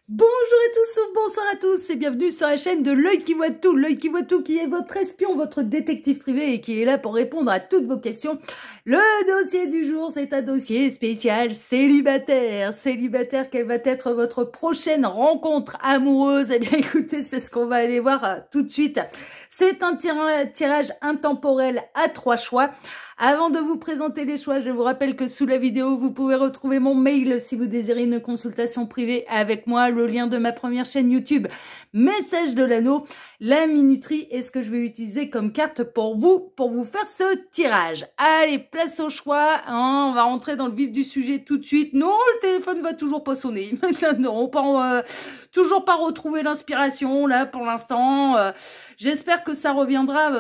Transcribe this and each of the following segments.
Bonjour à tous ou bonsoir à tous et bienvenue sur la chaîne de l'œil qui voit tout qui est votre espion, votre détective privé et qui est là pour répondre à toutes vos questions. Le dossier du jour, c'est un dossier spécial célibataire. Célibataire, quelle va être votre prochaine rencontre amoureuse? Eh bien écoutez, c'est ce qu'on va aller voir tout de suite. C'est un tirage intemporel à 3 choix. Avant de vous présenter les choix, je vous rappelle que sous la vidéo, vous pouvez retrouver mon mail si vous désirez une consultation privée avec moi, le lien de ma première chaîne YouTube, Message de l'Anneau, la minuterie est ce que je vais utiliser comme carte pour vous faire ce tirage. Allez, place au choix, hein, on va rentrer dans le vif du sujet tout de suite. Non, le téléphone va toujours pas sonner. Non, toujours pas retrouver l'inspiration là pour l'instant. J'espère que ça reviendra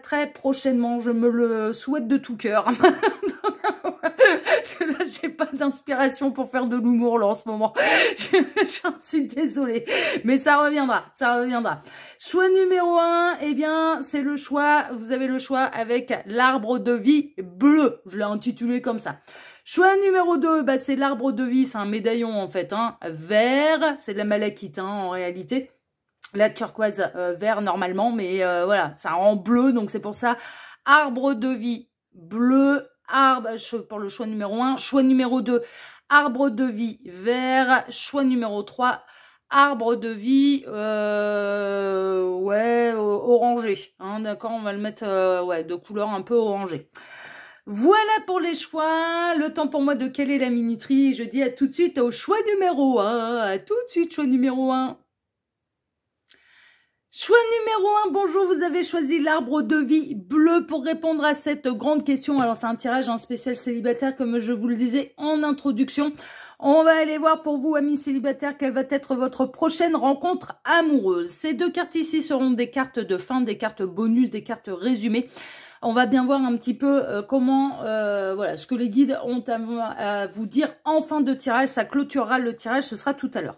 très prochainement. Je me le souhaite de tout cœur. Parce que là, j'ai pas d'inspiration pour faire de l'humour là en ce moment. J'en suis désolée. Mais ça reviendra, ça reviendra. Choix numéro 1, eh bien, c'est le choix, vous avez le choix avec l'arbre de vie bleu. Je l'ai intitulé comme ça. Choix numéro 2, bah, c'est l'arbre de vie, c'est un médaillon en fait, hein, vert, c'est de la malachite hein, en réalité. La turquoise vert normalement, mais voilà, ça rend bleu, donc c'est pour ça. Arbre de vie bleu, arbre pour le choix numéro 1. Choix numéro 2, arbre de vie vert. Choix numéro 3, arbre de vie orangé. Hein, d'accord, on va le mettre de couleur un peu orangée. Voilà pour les choix, le temps pour moi de caler la minuterie. Je dis à tout de suite au choix numéro 1. À tout de suite, choix numéro 1. Choix numéro 1, bonjour, vous avez choisi l'arbre de vie bleu pour répondre à cette grande question. Alors c'est un tirage en spécial célibataire comme je vous le disais en introduction. On va aller voir pour vous, amis célibataires, quelle va être votre prochaine rencontre amoureuse. Ces deux cartes ici seront des cartes de fin, des cartes bonus, des cartes résumées. On va bien voir un petit peu comment, voilà, ce que les guides ont à vous dire en fin de tirage. Ça clôturera le tirage, ce sera tout à l'heure.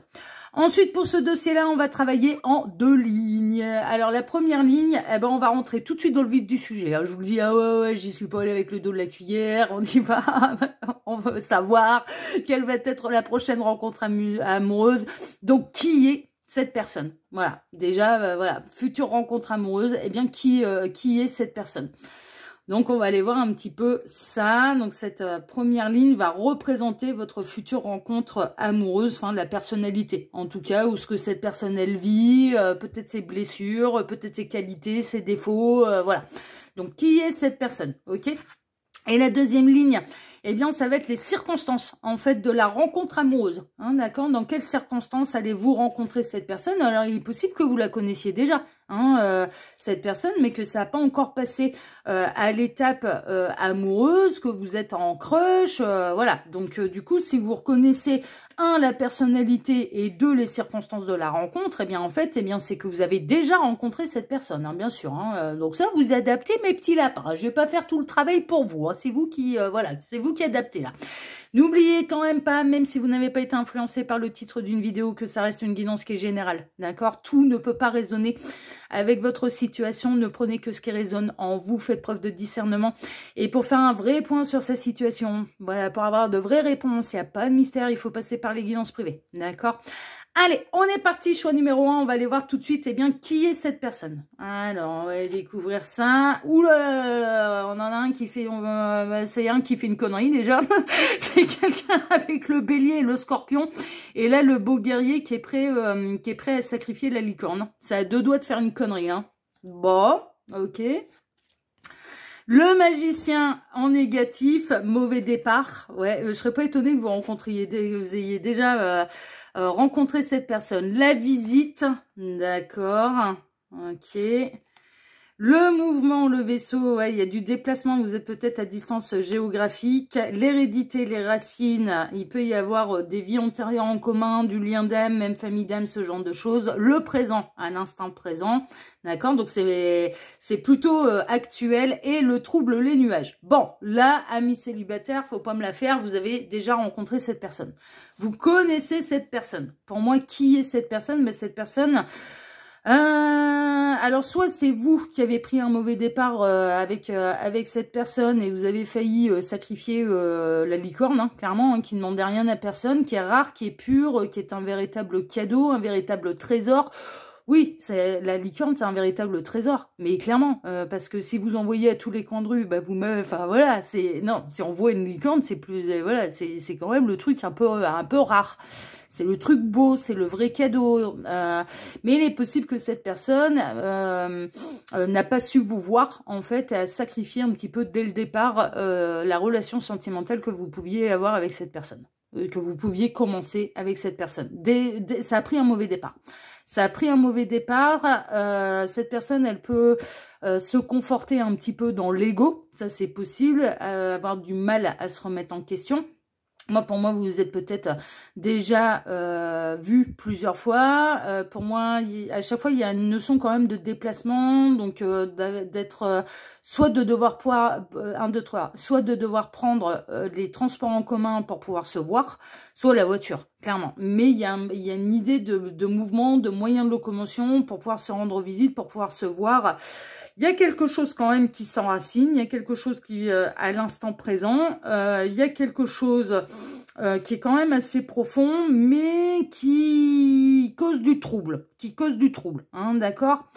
Ensuite, pour ce dossier-là, on va travailler en 2 lignes. Alors, la première ligne, eh ben, on va rentrer tout de suite dans le vif du sujet. Hein. Je vous dis, ah ouais, j'y suis pas allée avec le dos de la cuillère. On y va. On veut savoir quelle va être la prochaine rencontre amoureuse. Donc, qui est cette personne? Voilà. Déjà, voilà. Future rencontre amoureuse. Eh bien, qui est cette personne? Donc, on va aller voir un petit peu ça. Donc, cette première ligne va représenter votre future rencontre amoureuse, enfin, de la personnalité, en tout cas, ou ce que cette personne, elle vit, peut-être ses blessures, peut-être ses qualités, ses défauts, voilà. Donc, qui est cette personne, ok? Et la deuxième ligne, eh bien, ça va être les circonstances, en fait, de la rencontre amoureuse. Hein, d'accord? Dans quelles circonstances allez-vous rencontrer cette personne? Alors, il est possible que vous la connaissiez déjà, hein, cette personne, mais que ça n'a pas encore passé à l'étape amoureuse, que vous êtes en crush, voilà. Donc, du coup, si vous reconnaissez, 1, la personnalité et 2, les circonstances de la rencontre, eh bien, en fait, eh bien, c'est que vous avez déjà rencontré cette personne, hein, bien sûr. Hein, donc ça, vous adaptez mes petits lapins. Je vais pas faire tout le travail pour vous. Hein, c'est vous qui, voilà, c'est vous qui adaptez là. N'oubliez quand même pas, même si vous n'avez pas été influencé par le titre d'une vidéo, que ça reste une guidance qui est générale, d'accord? Tout ne peut pas résonner avec votre situation, ne prenez que ce qui résonne en vous, faites preuve de discernement. Et pour faire un vrai point sur sa situation, voilà, pour avoir de vraies réponses, il n'y a pas de mystère, il faut passer par les guidances privées, d'accord? Allez, on est parti, choix numéro 1, on va aller voir tout de suite, eh bien, qui est cette personne? Alors, on va découvrir ça. Ouh là là là, on en a un qui fait, c'est un qui fait une connerie déjà. C'est quelqu'un avec le bélier et le scorpion. Et là, le beau guerrier qui est prêt à sacrifier la licorne. Ça a 2 doigts de faire une connerie, hein. Bon, ok. Le magicien en négatif, mauvais départ. Ouais, je serais pas étonnée que vous ayez déjà rencontré cette personne. La visite, d'accord, ok. Le mouvement, le vaisseau, ouais, il y a du déplacement, vous êtes peut-être à distance géographique. L'hérédité, les racines, il peut y avoir des vies antérieures en commun, du lien d'âme, même famille d'âme, ce genre de choses. Le présent, à l'instant présent, d'accord? Donc c'est plutôt actuel. Et le trouble, les nuages. Bon, là, amis célibataires, faut pas me la faire, vous avez déjà rencontré cette personne. Vous connaissez cette personne. Pour moi, qui est cette personne? Mais cette personne... Alors, soit c'est vous qui avez pris un mauvais départ avec cette personne et vous avez failli sacrifier la licorne, hein, clairement, hein, qui ne demandait rien à personne, qui est rare, qui est pure, qui est un véritable cadeau, un véritable trésor. Oui, la licorne, c'est un véritable trésor, mais clairement, parce que si vous envoyez à tous les coins de rue, bah vous me, enfin voilà, non, si on voit une licorne, c'est plus, voilà, c'est quand même le truc un peu rare. C'est le truc beau, c'est le vrai cadeau. Mais il est possible que cette personne n'a pas su vous voir, en fait, et a sacrifié un petit peu dès le départ la relation sentimentale que vous pouviez avoir avec cette personne, que vous pouviez commencer avec cette personne. Ça a pris un mauvais départ. Ça a pris un mauvais départ. Cette personne, elle peut se conforter un petit peu dans l'ego. Ça, c'est possible. Avoir du mal à se remettre en question. Pour moi, vous vous êtes peut-être déjà vu plusieurs fois. Pour moi, à chaque fois, il y a une notion quand même de déplacement. Donc, d'être soit de devoir soit de devoir prendre les transports en commun pour pouvoir se voir, soit la voiture, clairement. Mais il y a une idée de mouvement, de moyens de locomotion pour pouvoir se rendre visite, pour pouvoir se voir. Il y a quelque chose quand même qui s'enracine, il y a quelque chose qui, à l'instant présent, il y a quelque chose qui est quand même assez profond, mais qui cause du trouble, hein, d'accord?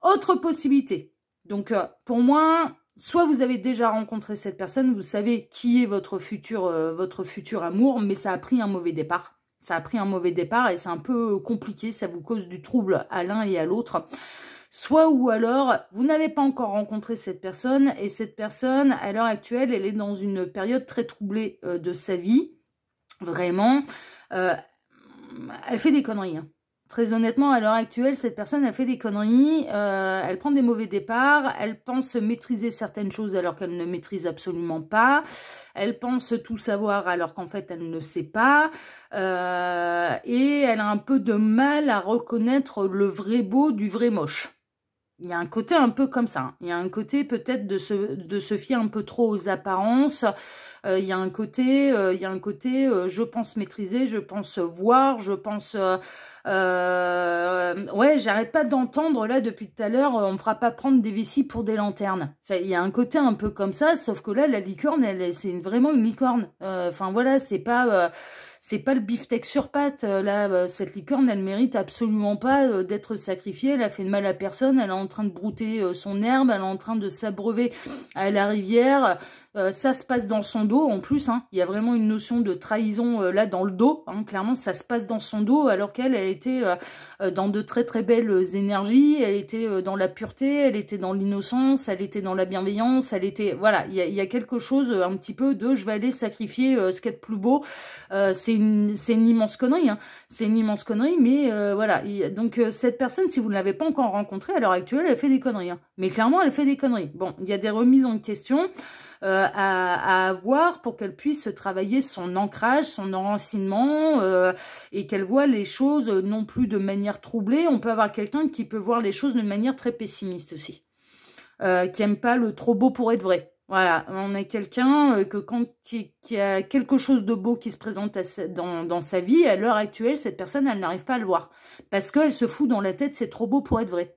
Autre possibilité. Donc, pour moi, soit vous avez déjà rencontré cette personne, vous savez qui est votre futur amour, mais ça a pris un mauvais départ. Ça a pris un mauvais départ et c'est un peu compliqué, ça vous cause du trouble à l'un et à l'autre. Soit ou alors, vous n'avez pas encore rencontré cette personne et cette personne, à l'heure actuelle, elle est dans une période très troublée de sa vie. Vraiment, elle fait des conneries. Hein. Très honnêtement, à l'heure actuelle, cette personne, elle fait des conneries, elle prend des mauvais départs, elle pense maîtriser certaines choses alors qu'elle ne maîtrise absolument pas, elle pense tout savoir alors qu'en fait, elle ne sait pas, et elle a un peu de mal à reconnaître le vrai beau du vrai moche. Il y a un côté un peu comme ça. Il y a un côté peut-être de se fier un peu trop aux apparences. Il y a un côté, je pense maîtriser, je pense voir, je pense... ouais, j'arrête pas d'entendre là depuis tout à l'heure, on me fera pas prendre des vessies pour des lanternes. Il y a un côté un peu comme ça, sauf que là, la licorne, c'est vraiment une licorne. Enfin voilà, c'est pas le beefsteak sur pattes. Là, cette licorne, elle mérite absolument pas d'être sacrifiée. Elle a fait de mal à personne. Elle est en train de brouter son herbe. Elle est en train de s'abreuver à la rivière. Ça se passe dans son dos en plus. Hein. Il y a vraiment une notion de trahison là dans le dos. Hein. Clairement, ça se passe dans son dos alors qu'elle était dans de très très belles énergies. Elle était dans la pureté. Elle était dans l'innocence. Elle était dans la bienveillance. Elle était... Voilà, il y a quelque chose un petit peu de je vais aller sacrifier ce qu'il y a de plus beau. C'est une immense connerie. Hein. C'est une immense connerie, mais voilà. Donc cette personne, si vous ne l'avez pas encore rencontrée, à l'heure actuelle, elle fait des conneries. Hein. Mais clairement, elle fait des conneries. Bon, il y a des remises en question à avoir pour qu'elle puisse travailler son ancrage, son enracinement et qu'elle voit les choses non plus de manière troublée. On peut avoir quelqu'un qui peut voir les choses de manière très pessimiste aussi, qui aime pas le trop beau pour être vrai. Voilà, on est quelqu'un que quand il y a quelque chose de beau qui se présente dans sa vie, à l'heure actuelle, cette personne, elle n'arrive pas à le voir. Parce qu'elle se fout dans la tête, c'est trop beau pour être vrai.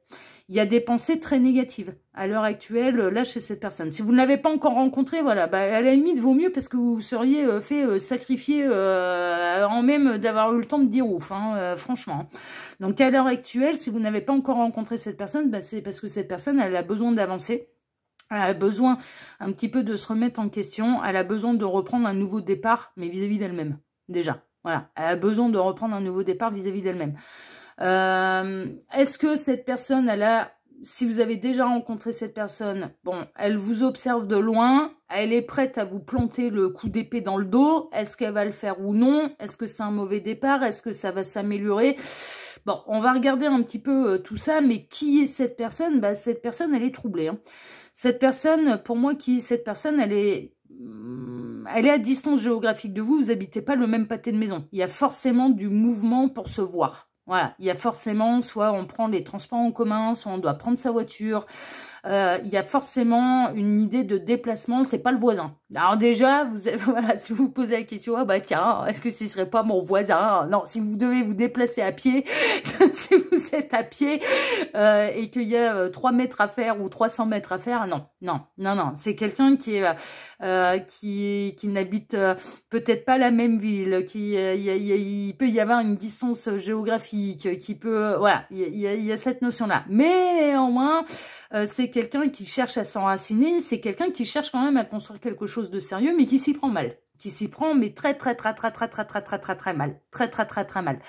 Il y a des pensées très négatives à l'heure actuelle, là, chez cette personne. Si vous ne l'avez pas encore rencontrée, voilà, bah, à la limite, vaut mieux parce que vous seriez fait sacrifier en même d'avoir eu le temps de dire ouf, hein, franchement. Donc, à l'heure actuelle, si vous n'avez pas encore rencontré cette personne, bah, c'est parce que cette personne, elle a besoin d'avancer. Elle a besoin un petit peu de se remettre en question. Elle a besoin de reprendre un nouveau départ, mais vis-à-vis d'elle-même, déjà. Voilà, elle a besoin de reprendre un nouveau départ vis-à-vis d'elle-même. Est-ce que cette personne, si vous avez déjà rencontré cette personne, bon, elle vous observe de loin, elle est prête à vous planter le coup d'épée dans le dos, est-ce qu'elle va le faire ou non? Est-ce que c'est un mauvais départ? Est-ce que ça va s'améliorer? Bon, on va regarder un petit peu tout ça, mais qui est cette personne? Bah, cette personne, elle est troublée, hein. Cette personne, pour moi, elle est à distance géographique de vous, vous n'habitez pas le même pâté de maison. Il y a forcément du mouvement pour se voir. Voilà, il y a forcément, soit on prend les transports en commun, soit on doit prendre sa voiture. il y a forcément une idée de déplacement, c'est pas le voisin. Alors déjà, voilà, si vous vous posez la question, ah bah tiens, est-ce que ce serait pas mon voisin? Non, si vous devez vous déplacer à pied, si vous êtes à pied et qu'il y a 3 mètres à faire ou 300 mètres à faire, non, non, non, non, c'est quelqu'un qui est qui n'habite peut-être pas la même ville, il peut y avoir une distance géographique, qui peut, voilà, il y a cette notion-là. Mais néanmoins, c'est quelqu'un qui cherche à s'enraciner, c'est quelqu'un qui cherche quand même à construire quelque chose de sérieux, mais qui s'y prend mal. Qui s'y prend, mais très mal. Très mal.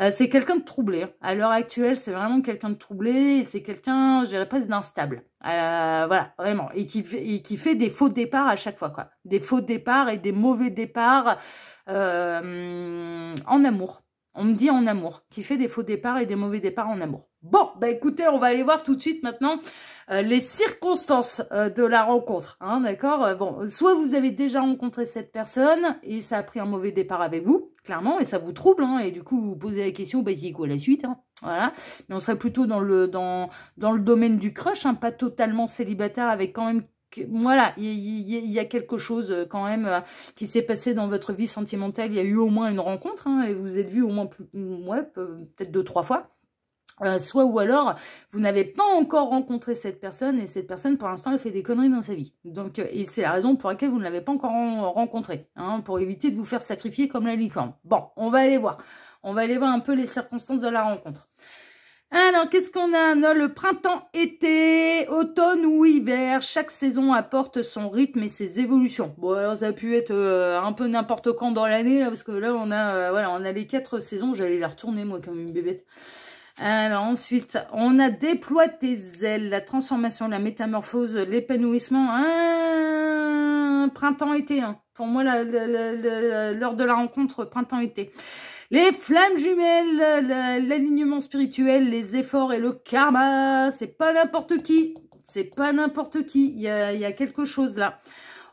C'est quelqu'un de troublé. À l'heure actuelle, c'est vraiment quelqu'un de troublé, et c'est quelqu'un, je dirais presque d'instable. Voilà, vraiment. Et qui fait des faux départs à chaque fois, quoi. Des faux départs et des mauvais départs en amour. On me dit en amour, qui fait des faux départs et des mauvais départs en amour. Bon, bah écoutez, on va aller voir tout de suite maintenant les circonstances de la rencontre, hein, d'accord. Bon, soit vous avez déjà rencontré cette personne et ça a pris un mauvais départ avec vous, clairement, et ça vous trouble, hein, et du coup vous vous posez la question, bah c'est quoi la suite, hein, voilà. Mais on serait plutôt dans le domaine du crush, hein, pas totalement célibataire, avec quand même... Voilà, il y a quelque chose quand même qui s'est passé dans votre vie sentimentale. Il y a eu au moins une rencontre, hein, et vous vous êtes vu au moins ouais, peut-être 2-3 fois. Soit ou alors, vous n'avez pas encore rencontré cette personne, et cette personne, pour l'instant, elle fait des conneries dans sa vie. Donc, et c'est la raison pour laquelle vous ne l'avez pas encore rencontré, hein, pour éviter de vous faire sacrifier comme la licorne. Bon, on va aller voir. On va aller voir un peu les circonstances de la rencontre. Alors, qu'est-ce qu'on a? Non, le printemps-été, automne ou hiver, chaque saison apporte son rythme et ses évolutions. Bon, alors ça a pu être un peu n'importe quand dans l'année, là, parce que là, on a, voilà, on a les 4 saisons. J'allais la retourner, moi, comme une bébête. Alors, ensuite, on a déploie tes ailes, la transformation, la métamorphose, l'épanouissement. Printemps-été, hein. Pour moi, l'heure de la rencontre, printemps-été. Les flammes jumelles, l'alignement spirituel, les efforts et le karma, c'est pas n'importe qui. C'est pas n'importe qui. Il y a quelque chose là.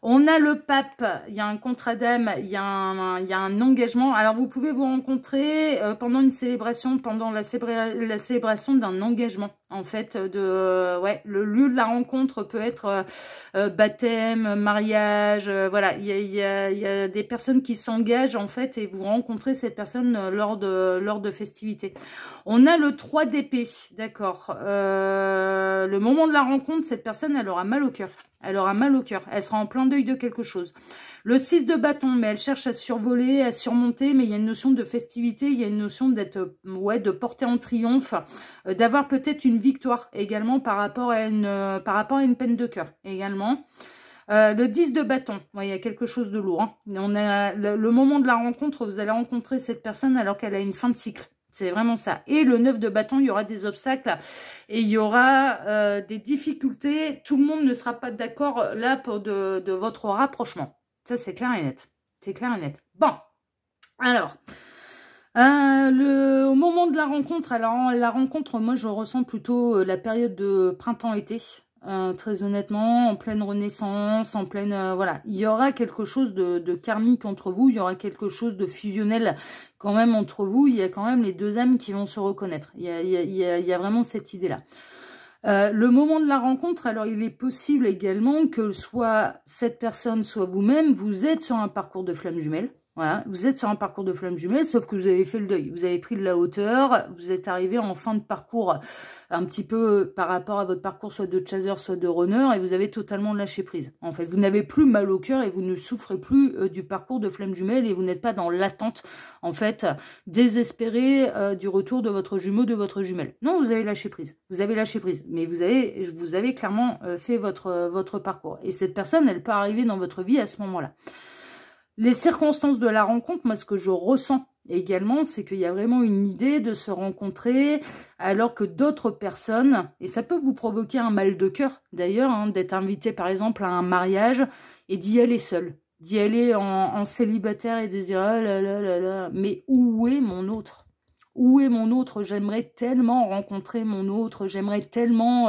On a le pape, il y a un contrat d'âme, il y a un engagement. Alors, vous pouvez vous rencontrer pendant une célébration, pendant la célébration d'un engagement. En fait, ouais, le lieu de la rencontre peut être baptême, mariage, voilà. Il y a des personnes qui s'engagent, en fait, et vous rencontrez cette personne lors de festivités. On a le 3 d'épée, d'accord. Le moment de la rencontre, cette personne, elle aura mal au cœur. Elle aura mal au cœur. Elle sera en plein deuil de quelque chose. Le 6 de bâton, mais elle cherche à survoler, à surmonter, mais il y a une notion de festivité, il y a une notion d'être, ouais, de porter en triomphe, d'avoir peut-être une victoire également par rapport à une peine de cœur également. Le 10 de bâton, ouais, il y a quelque chose de lourd, hein. On a le moment de la rencontre, vous allez rencontrer cette personne alors qu'elle a une fin de cycle. C'est vraiment ça. Et le 9 de bâton, il y aura des obstacles et il y aura des difficultés. Tout le monde ne sera pas d'accord là pour de votre rapprochement. Ça, c'est clair et net. C'est clair et net. Bon, alors, au moment de la rencontre, alors la rencontre, moi, je ressens plutôt la période de printemps-été. Très honnêtement, en pleine renaissance, en pleine... voilà, il y aura quelque chose de karmique entre vous, il y aura quelque chose de fusionnel quand même entre vous, il y a quand même les deux âmes qui vont se reconnaître. Il y a vraiment cette idée-là. Le moment de la rencontre, alors il est possible également que soit cette personne, soit vous-même, vous êtes sur un parcours de flamme jumelle. Voilà, vous êtes sur un parcours de flamme jumelle, sauf que vous avez fait le deuil. Vous avez pris de la hauteur, vous êtes arrivé en fin de parcours, un petit peu par rapport à votre parcours, soit de chaser, soit de runner, et vous avez totalement lâché prise. En fait, vous n'avez plus mal au cœur et vous ne souffrez plus du parcours de flamme jumelle et vous n'êtes pas dans l'attente, en fait, désespérée du retour de votre jumeau, de votre jumelle. Non, vous avez lâché prise. Vous avez lâché prise, mais vous avez clairement fait votre parcours. Et cette personne, elle peut arriver dans votre vie à ce moment-là. Les circonstances de la rencontre, moi, ce que je ressens également, c'est qu'il y a vraiment une idée de se rencontrer alors que d'autres personnes, et ça peut vous provoquer un mal de cœur, d'ailleurs, hein, d'être invité, par exemple, à un mariage et d'y aller seul, d'y aller en célibataire et de se dire « Oh là là là là, mais où est mon autre ? où est mon autre, j'aimerais tellement rencontrer mon autre, j'aimerais tellement...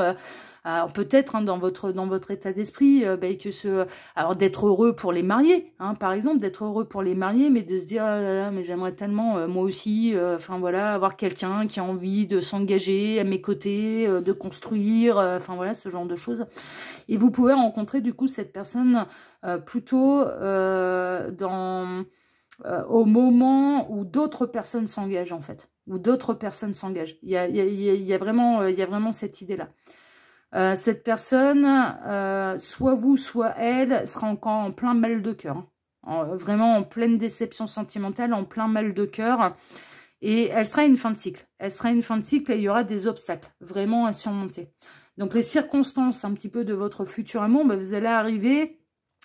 alors peut-être dans votre état d'esprit, alors d'être heureux pour les mariés, hein, par exemple, d'être heureux pour les mariés, mais de se dire, ah là là, mais j'aimerais tellement, moi aussi, enfin voilà, avoir quelqu'un qui a envie de s'engager à mes côtés, de construire, enfin voilà, ce genre de choses. Et vous pouvez rencontrer du coup cette personne plutôt au moment où d'autres personnes s'engagent en fait, où d'autres personnes s'engagent. Il y a vraiment cette idée-là. Cette personne, soit vous, soit elle, sera encore en plein mal de cœur. Vraiment en pleine déception sentimentale, en plein mal de cœur. Et elle sera une fin de cycle. Elle sera une fin de cycle et il y aura des obstacles vraiment à surmonter. Donc les circonstances un petit peu de votre futur amour, vous allez arriver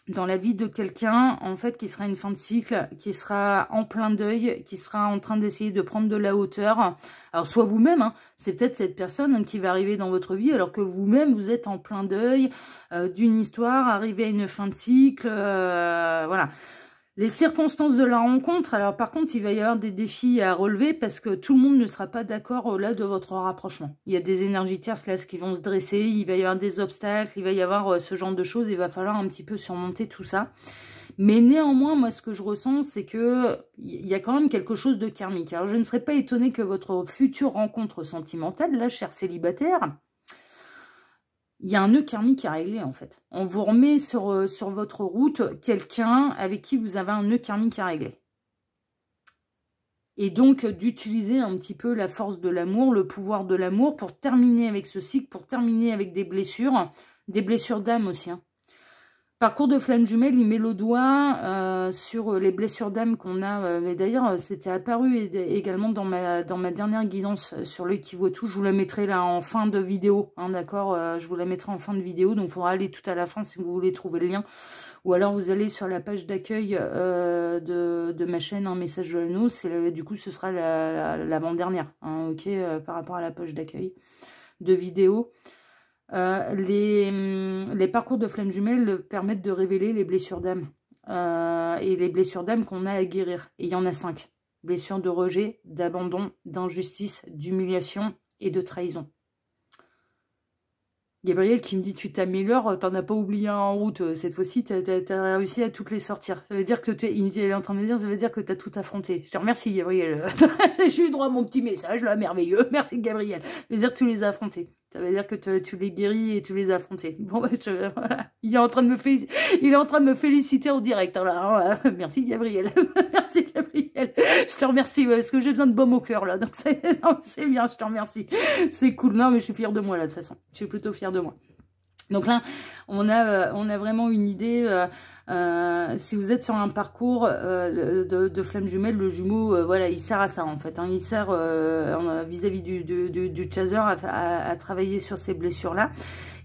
dans la vie de quelqu'un, en fait, qui sera une fin de cycle, qui sera en plein deuil, qui sera en train d'essayer de prendre de la hauteur. Alors, soit vous-même, hein, c'est peut-être cette personne qui va arriver dans votre vie, alors que vous-même, vous êtes en plein deuil d'une histoire, arrivé à une fin de cycle, voilà. Les circonstances de la rencontre, alors par contre, il va y avoir des défis à relever parce que tout le monde ne sera pas d'accord au-delà de votre rapprochement. Il y a des énergies tierces là qui vont se dresser, il va y avoir des obstacles, il va y avoir ce genre de choses, il va falloir un petit peu surmonter tout ça. Mais néanmoins, moi, ce que je ressens, c'est que il y a quand même quelque chose de karmique. Alors, je ne serais pas étonnée que votre future rencontre sentimentale, là, cher célibataire, il y a un nœud karmique à régler, en fait. On vous remet sur votre route quelqu'un avec qui vous avez un nœud karmique à régler. Et donc, d'utiliser un petit peu la force de l'amour, le pouvoir de l'amour, pour terminer avec ce cycle, pour terminer avec des blessures d'âme aussi, hein. Parcours de flamme jumelle, il met le doigt sur les blessures d'âme qu'on a. Mais d'ailleurs, c'était apparu également dans ma dernière guidance sur l'œil qui voit tout. Je vous la mettrai là en fin de vidéo, hein, d'accord, je vous la mettrai en fin de vidéo. Donc, il faudra aller tout à la fin si vous voulez trouver le lien. Ou alors, vous allez sur la page d'accueil de ma chaîne, un message de l'anneau. Du coup, ce sera l'avant-dernière, hein, ok, par rapport à la page d'accueil de vidéo. Les parcours de flamme jumelle permettent de révéler les blessures d'âme et les blessures d'âme qu'on a à guérir. Et il y en a 5. Blessures de rejet, d'abandon, d'injustice, d'humiliation et de trahison. Gabriel qui me dit, tu t'améliores, t'en as pas oublié un en route, cette fois-ci, t'as réussi à toutes les sortir. Ça veut dire que il est en train de me dire, ça veut dire que t'as tout affronté. Je te remercie, Gabriel. J'ai eu droit à mon petit message, là, merveilleux. Merci, Gabriel. Ça veut dire que tu les as affrontés. Ça veut dire que tu les guéris et tu les as affrontés. Bon, voilà. Il est en train de me féliciter en direct. Hein, là, hein. Merci, Gabriel. Merci, Gabriel. Je te remercie, parce que j'ai besoin de baume au cœur, là. Donc, c'est bien, je te remercie. C'est cool. Non, mais je suis fière de moi, là, de toute façon. Je suis plutôt fière de moi. Donc là, on a vraiment une idée, si vous êtes sur un parcours de flamme jumelle, le jumeau, voilà, il sert à ça en fait, hein, il sert vis-à-vis du chaser à travailler sur ces blessures-là.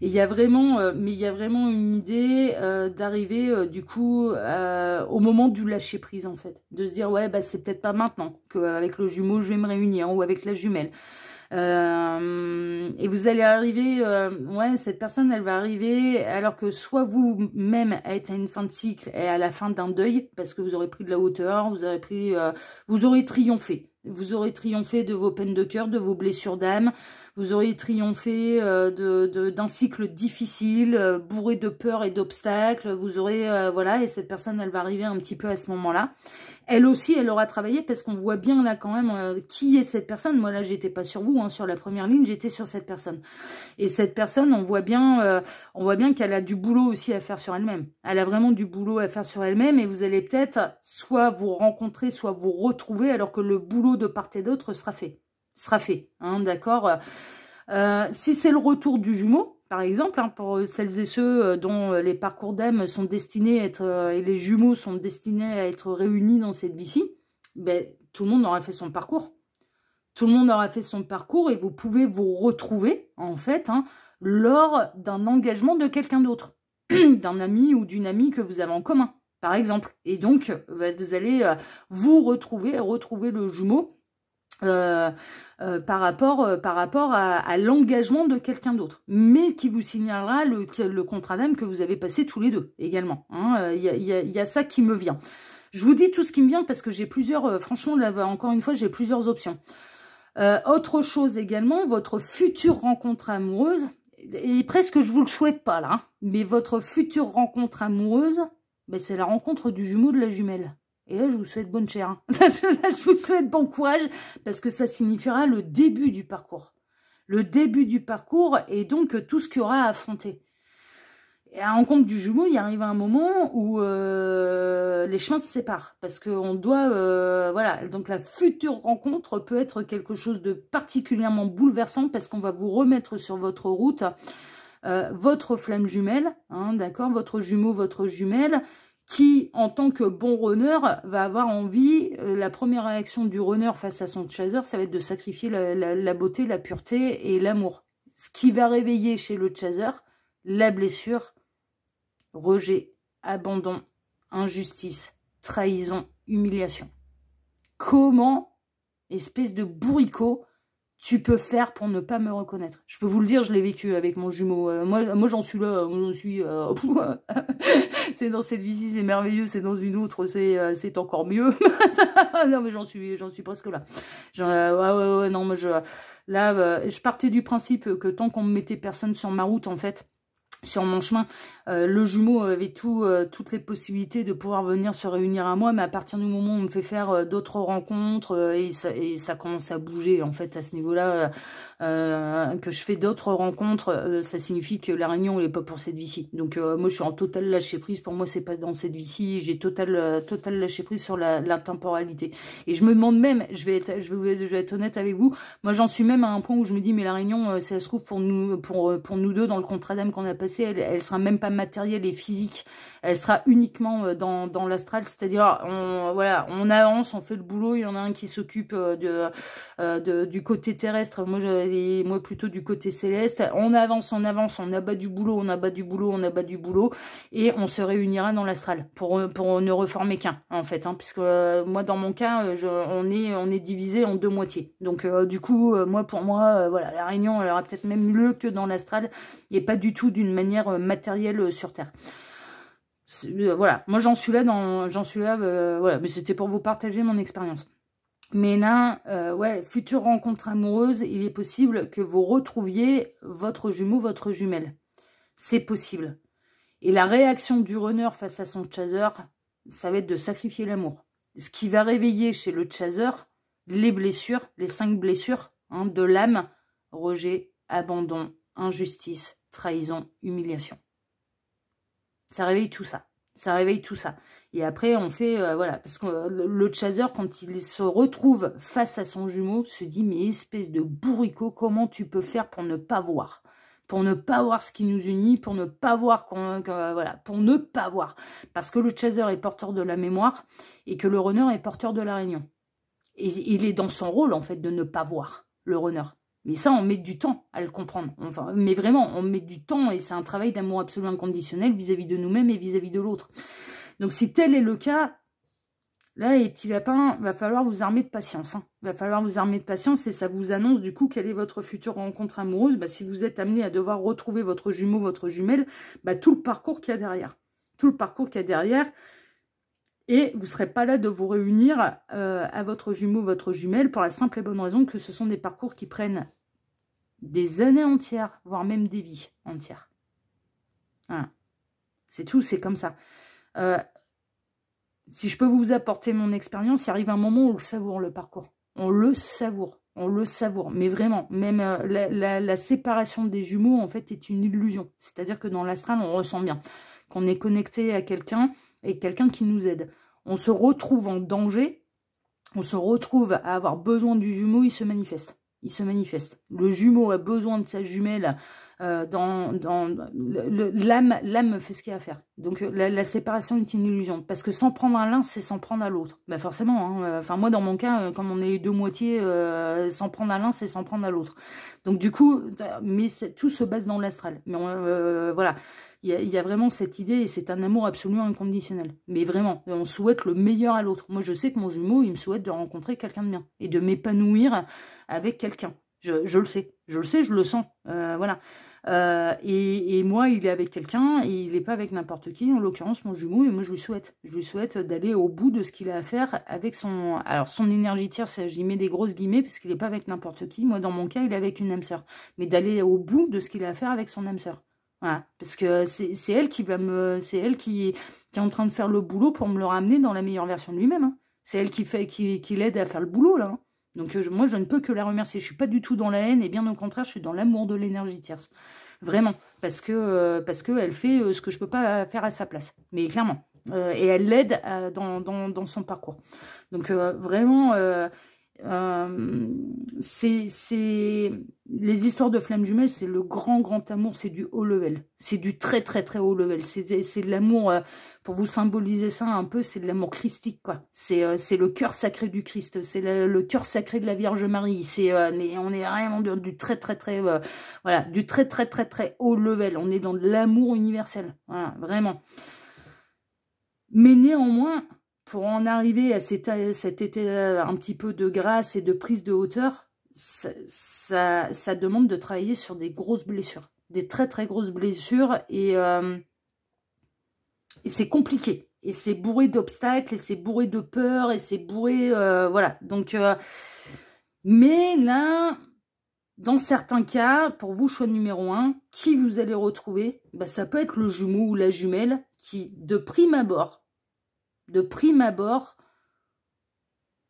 Et il y a vraiment, mais il y a vraiment une idée d'arriver du coup au moment du lâcher prise en fait, de se dire ouais, bah c'est peut-être pas maintenant qu'avec le jumeau je vais me réunir ou avec la jumelle. Et vous allez arriver, ouais, cette personne, elle va arriver alors que soit vous-même êtes à une fin de cycle et à la fin d'un deuil, parce que vous aurez pris de la hauteur, vous aurez triomphé. Vous aurez triomphé de vos peines de cœur, de vos blessures d'âme. Vous aurez triomphé d'un cycle difficile, bourré de peur et d'obstacles. Vous aurez, voilà, et cette personne, elle va arriver un petit peu à ce moment-là. Elle aussi, elle aura travaillé parce qu'on voit bien là quand même qui est cette personne. Moi là, j'étais pas sur vous, hein, sur la première ligne, j'étais sur cette personne. Et cette personne, on voit bien qu'elle a du boulot aussi à faire sur elle-même. Elle a vraiment du boulot à faire sur elle-même et vous allez peut-être soit vous rencontrer, soit vous retrouver alors que le boulot de part et d'autre sera fait. Hein, d'accord. Si c'est le retour du jumeau, par exemple, hein, pour celles et ceux dont les parcours d'âme sont destinés à être, et les jumeaux sont destinés à être réunis dans cette vie-ci, ben, tout le monde aura fait son parcours. Tout le monde aura fait son parcours et vous pouvez vous retrouver, en fait, hein, lors d'un engagement de quelqu'un d'autre, d'un ami ou d'une amie que vous avez en commun, par exemple. Et donc, vous allez vous retrouver le jumeau par rapport à l'engagement de quelqu'un d'autre, mais qui vous signalera le contrat d'âme que vous avez passé tous les deux également. Hein. Y a ça qui me vient. Je vous dis tout ce qui me vient parce que j'ai plusieurs, franchement, là, encore une fois, j'ai plusieurs options. Autre chose également, votre future rencontre amoureuse, et presque je vous le souhaite pas là, hein, mais votre future rencontre amoureuse, ben, c'est la rencontre du jumeau de la jumelle. Et là, je vous souhaite bonne chère. Hein. Là, je vous souhaite bon courage, parce que ça signifiera le début du parcours. Le début du parcours, et donc tout ce qu'il y aura à affronter. Et à la rencontre du jumeau, il arrive un moment où les chemins se séparent. Parce qu'on doit... voilà, donc la future rencontre peut être quelque chose de particulièrement bouleversant, parce qu'on va vous remettre sur votre route votre flamme jumelle, hein, d'accord, votre jumeau, votre jumelle, qui, en tant que bon runner, va avoir envie, la première réaction du runner face à son chaser, ça va être de sacrifier la beauté, la pureté et l'amour. Ce qui va réveiller chez le chaser la blessure, rejet, abandon, injustice, trahison, humiliation. Comment, espèce de bourricot, tu peux faire pour ne pas me reconnaître? Je peux vous le dire, je l'ai vécu avec mon jumeau. Moi j'en suis là, j'en suis... c'est dans cette vie-ci, c'est merveilleux, c'est dans une autre, c'est encore mieux. Non, mais j'en suis presque là. Ouais, non, mais je partais du principe que tant qu'on me mettait personne sur ma route, en fait, sur mon chemin, le jumeau avait toutes les possibilités de pouvoir venir se réunir à moi, mais à partir du moment où on me fait faire d'autres rencontres, et ça commence à bouger en fait à ce niveau-là, que je fais d'autres rencontres, ça signifie que la réunion elle n'est pas pour cette vie-ci. Donc moi je suis en total lâcher prise, pour moi c'est pas dans cette vie-ci, j'ai total lâcher prise sur la temporalité. Et je me demande même, je vais être honnête avec vous, moi j'en suis même à un point où je me dis mais la réunion, si elle se trouve pour nous deux dans le contrat d'âme qu'on a passé, elle sera même pas matérielle et physique, elle sera uniquement dans l'astral, c'est-à-dire on avance, on fait le boulot, il y en a un qui s'occupe du côté terrestre, moi plutôt du côté céleste, on avance, on abat du boulot, et on se réunira dans l'astral pour ne reformer qu'un en fait, hein, puisque moi dans mon cas on est divisé en deux moitiés, donc du coup pour moi voilà, la réunion elle aura peut-être même lieu que dans l'astral et pas du tout d'une manière matérielle sur Terre. Voilà, moi j'en suis là, voilà, mais c'était pour vous partager mon expérience. Mais là, ouais, future rencontre amoureuse, il est possible que vous retrouviez votre jumeau, votre jumelle. C'est possible. Et la réaction du runner face à son chaser, ça va être de sacrifier l'amour. Ce qui va réveiller chez le chaser les blessures, les 5 blessures hein, de l'âme, rejet, abandon, injustice, trahison, humiliation. Ça réveille tout ça. Ça réveille tout ça. Et après, on fait... voilà, parce que le chaser, quand il se retrouve face à son jumeau, se dit, mais espèce de bourricot, comment tu peux faire pour ne pas voir? Pour ne pas voir ce qui nous unit, pour ne pas voir... voilà, pour ne pas voir. Parce que le chaser est porteur de la mémoire et que le runner est porteur de la réunion. Et il est dans son rôle, en fait, de ne pas voir, le runner. Mais ça, on met du temps à le comprendre. Enfin, mais vraiment, on met du temps et c'est un travail d'amour absolu inconditionnel vis-à-vis de nous-mêmes et vis-à-vis de l'autre. Donc, si tel est le cas, là, les petits lapins, va falloir vous armer de patience. Hein. Va falloir vous armer de patience et ça vous annonce du coup quelle est votre future rencontre amoureuse. Bah, si vous êtes amené à devoir retrouver votre jumeau, votre jumelle, bah, tout le parcours qu'il y a derrière. Tout le parcours qu'il y a derrière. Et vous ne serez pas là de vous réunir à votre jumeau, votre jumelle, pour la simple et bonne raison que ce sont des parcours qui prennent des années entières, voire même des vies entières. Voilà. C'est tout, c'est comme ça. Si je peux vous apporter mon expérience, il arrive un moment où on le savoure, le parcours. On le savoure. On le savoure. Mais vraiment, même la séparation des jumeaux, en fait, est une illusion. C'est-à-dire que dans l'astral, on ressent bien qu'on est connecté à quelqu'un et quelqu'un qui nous aide. On se retrouve en danger, on se retrouve à avoir besoin du jumeau, il se manifeste. Il se manifeste. Le jumeau a besoin de sa jumelle, l'âme fait ce qu'il y a à faire. Donc la séparation est une illusion. Parce que s'en prendre à l'un, c'est s'en prendre à l'autre. Ben forcément, hein, enfin moi dans mon cas, comme on est les deux moitiés, s'en prendre à l'un, c'est s'en prendre à l'autre. Donc du coup, mais tout se base dans l'astral. Mais voilà. Il y a vraiment cette idée et c'est un amour absolument inconditionnel. Mais vraiment, on souhaite le meilleur à l'autre. Moi, je sais que mon jumeau, il me souhaite de rencontrer quelqu'un de bien et de m'épanouir avec quelqu'un. Je le sais, je le sens. Voilà. Et moi, il est avec quelqu'un, et il n'est pas avec n'importe qui, en l'occurrence mon jumeau, et moi je lui souhaite d'aller au bout de ce qu'il a à faire avec son... Alors son énergie tierce, j'y mets des grosses guillemets, parce qu'il n'est pas avec n'importe qui, moi dans mon cas, il est avec une âme sœur, mais d'aller au bout de ce qu'il a à faire avec son âme sœur. Voilà, parce que c'est elle qui va me... C'est elle qui est en train de faire le boulot pour me le ramener dans la meilleure version de lui-même, hein. C'est elle qui l'aide à faire le boulot, là, hein. Donc moi, je ne peux que la remercier. Je suis pas du tout dans la haine, et bien au contraire, je suis dans l'amour de l'énergie tierce. Vraiment. Parce que elle fait ce que je peux pas faire à sa place. Mais clairement. Et elle l'aide dans son parcours. Donc vraiment, les histoires de flammes jumelles, c'est le grand amour, c'est du haut level. C'est du très haut level. C'est de l'amour, pour vous symboliser ça un peu, c'est de l'amour christique, quoi. C'est le cœur sacré du Christ, c'est le cœur sacré de la Vierge Marie. On est vraiment du très voilà, du très haut level. On est dans de l'amour universel, voilà, vraiment. Mais néanmoins, pour en arriver à cet état un petit peu de grâce et de prise de hauteur, ça demande de travailler sur des grosses blessures. Des très grosses blessures. Et c'est compliqué. Et c'est bourré d'obstacles, et c'est bourré de peur, et c'est bourré... voilà. Donc, mais là, dans certains cas, pour vous, choix numéro 1, qui vous allez retrouver, bah, ça peut être le jumeau ou la jumelle qui, de prime abord,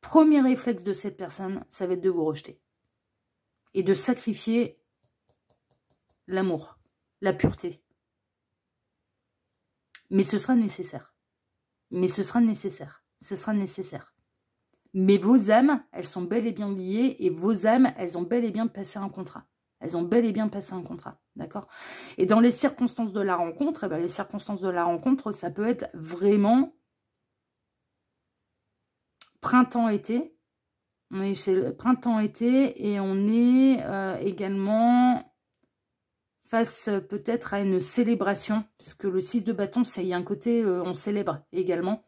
premier réflexe de cette personne, ça va être de vous rejeter. Et de sacrifier l'amour, la pureté. Mais ce sera nécessaire. Ce sera nécessaire. Mais vos âmes, elles sont bel et bien liées, et vos âmes, elles ont bel et bien passé un contrat. D'accord? Et dans les circonstances de la rencontre, ça peut être vraiment printemps-été. On est chez le printemps-été, et on est également face peut-être à une célébration, parce que le 6 de bâton, il y a un côté, on célèbre également.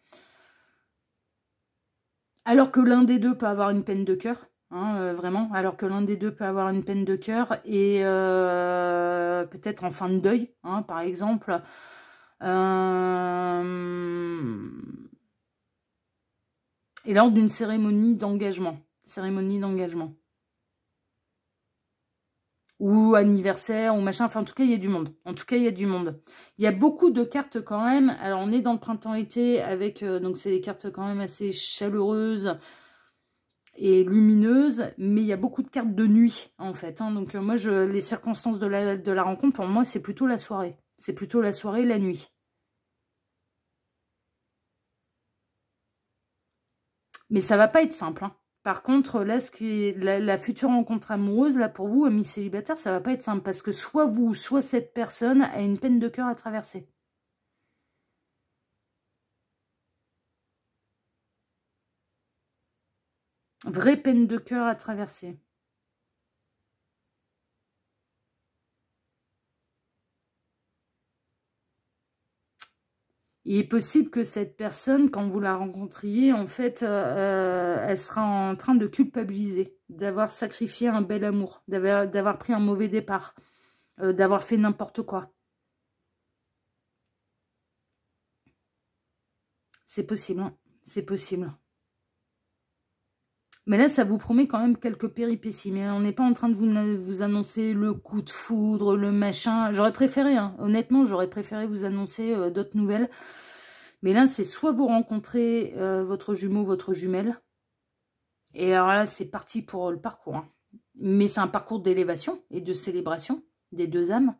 Alors que l'un des deux peut avoir une peine de cœur, hein, vraiment, alors que l'un des deux peut avoir une peine de cœur, et peut-être en fin de deuil, hein, par exemple. Et lors d'une cérémonie d'engagement. Ou anniversaire, ou machin. Enfin, en tout cas, il y a du monde. Il y a beaucoup de cartes quand même. Alors, on est dans le printemps-été avec... donc, c'est des cartes quand même assez chaleureuses et lumineuses. Mais il y a beaucoup de cartes de nuit, en fait, hein. Donc, moi, les circonstances de la rencontre, pour moi, c'est plutôt la soirée. C'est plutôt la soirée, la nuit. Mais ça va pas être simple, hein. Par contre, là, la future rencontre amoureuse, là, pour vous, amis célibataires, ça va pas être simple. Parce que soit vous, soit cette personne a une peine de cœur à traverser. Vraie peine de cœur à traverser. Il est possible que cette personne, quand vous la rencontriez, en fait, elle sera en train de culpabiliser, d'avoir sacrifié un bel amour, d'avoir pris un mauvais départ, d'avoir fait n'importe quoi. C'est possible, hein. C'est possible. Mais là, ça vous promet quand même quelques péripéties. Mais on n'est pas en train de vous annoncer le coup de foudre, le machin. J'aurais préféré, hein. Honnêtement, j'aurais préféré vous annoncer d'autres nouvelles. Mais là, c'est soit vous rencontrez votre jumeau, votre jumelle. Et alors là, c'est parti pour le parcours, hein. Mais c'est un parcours d'élévation et de célébration des deux âmes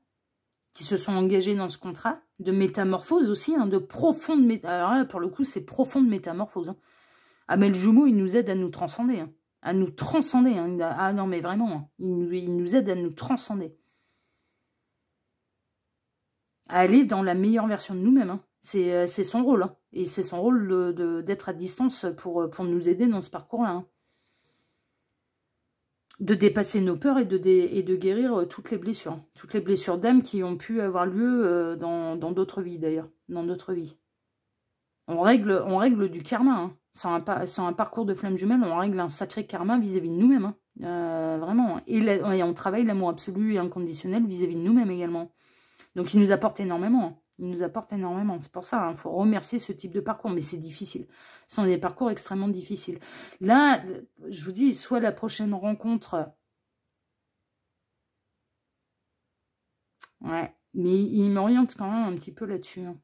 qui se sont engagées dans ce contrat. De métamorphose aussi, hein, de profonde métamorphose. Alors là, pour le coup, c'est profonde métamorphose, hein. Ah, mais le jumeau, il nous aide à nous transcender, hein. À nous transcender, hein. Ah non, mais vraiment, hein. Il nous aide à nous transcender. À aller dans la meilleure version de nous-mêmes, hein. C'est son rôle, hein. Et c'est son rôle d'être à distance pour nous aider dans ce parcours-là, hein. De dépasser nos peurs et de guérir toutes les blessures. Hein. Toutes les blessures d'âme qui ont pu avoir lieu dans d'autres vies, d'ailleurs. Dans d'autres vies. On règle du karma, hein. Sans un parcours de flamme jumelle, on règle un sacré karma vis-à-vis de nous-mêmes, hein. Vraiment. Et on travaille l'amour absolu et inconditionnel vis-à-vis de nous-mêmes également. Donc, il nous apporte énormément. Il nous apporte énormément. C'est pour ça, il faut remercier ce type de parcours. Mais c'est difficile. Ce sont des parcours extrêmement difficiles. Là, je vous dis, soit la prochaine rencontre... Ouais, mais il m'oriente quand même un petit peu là-dessus. Hein.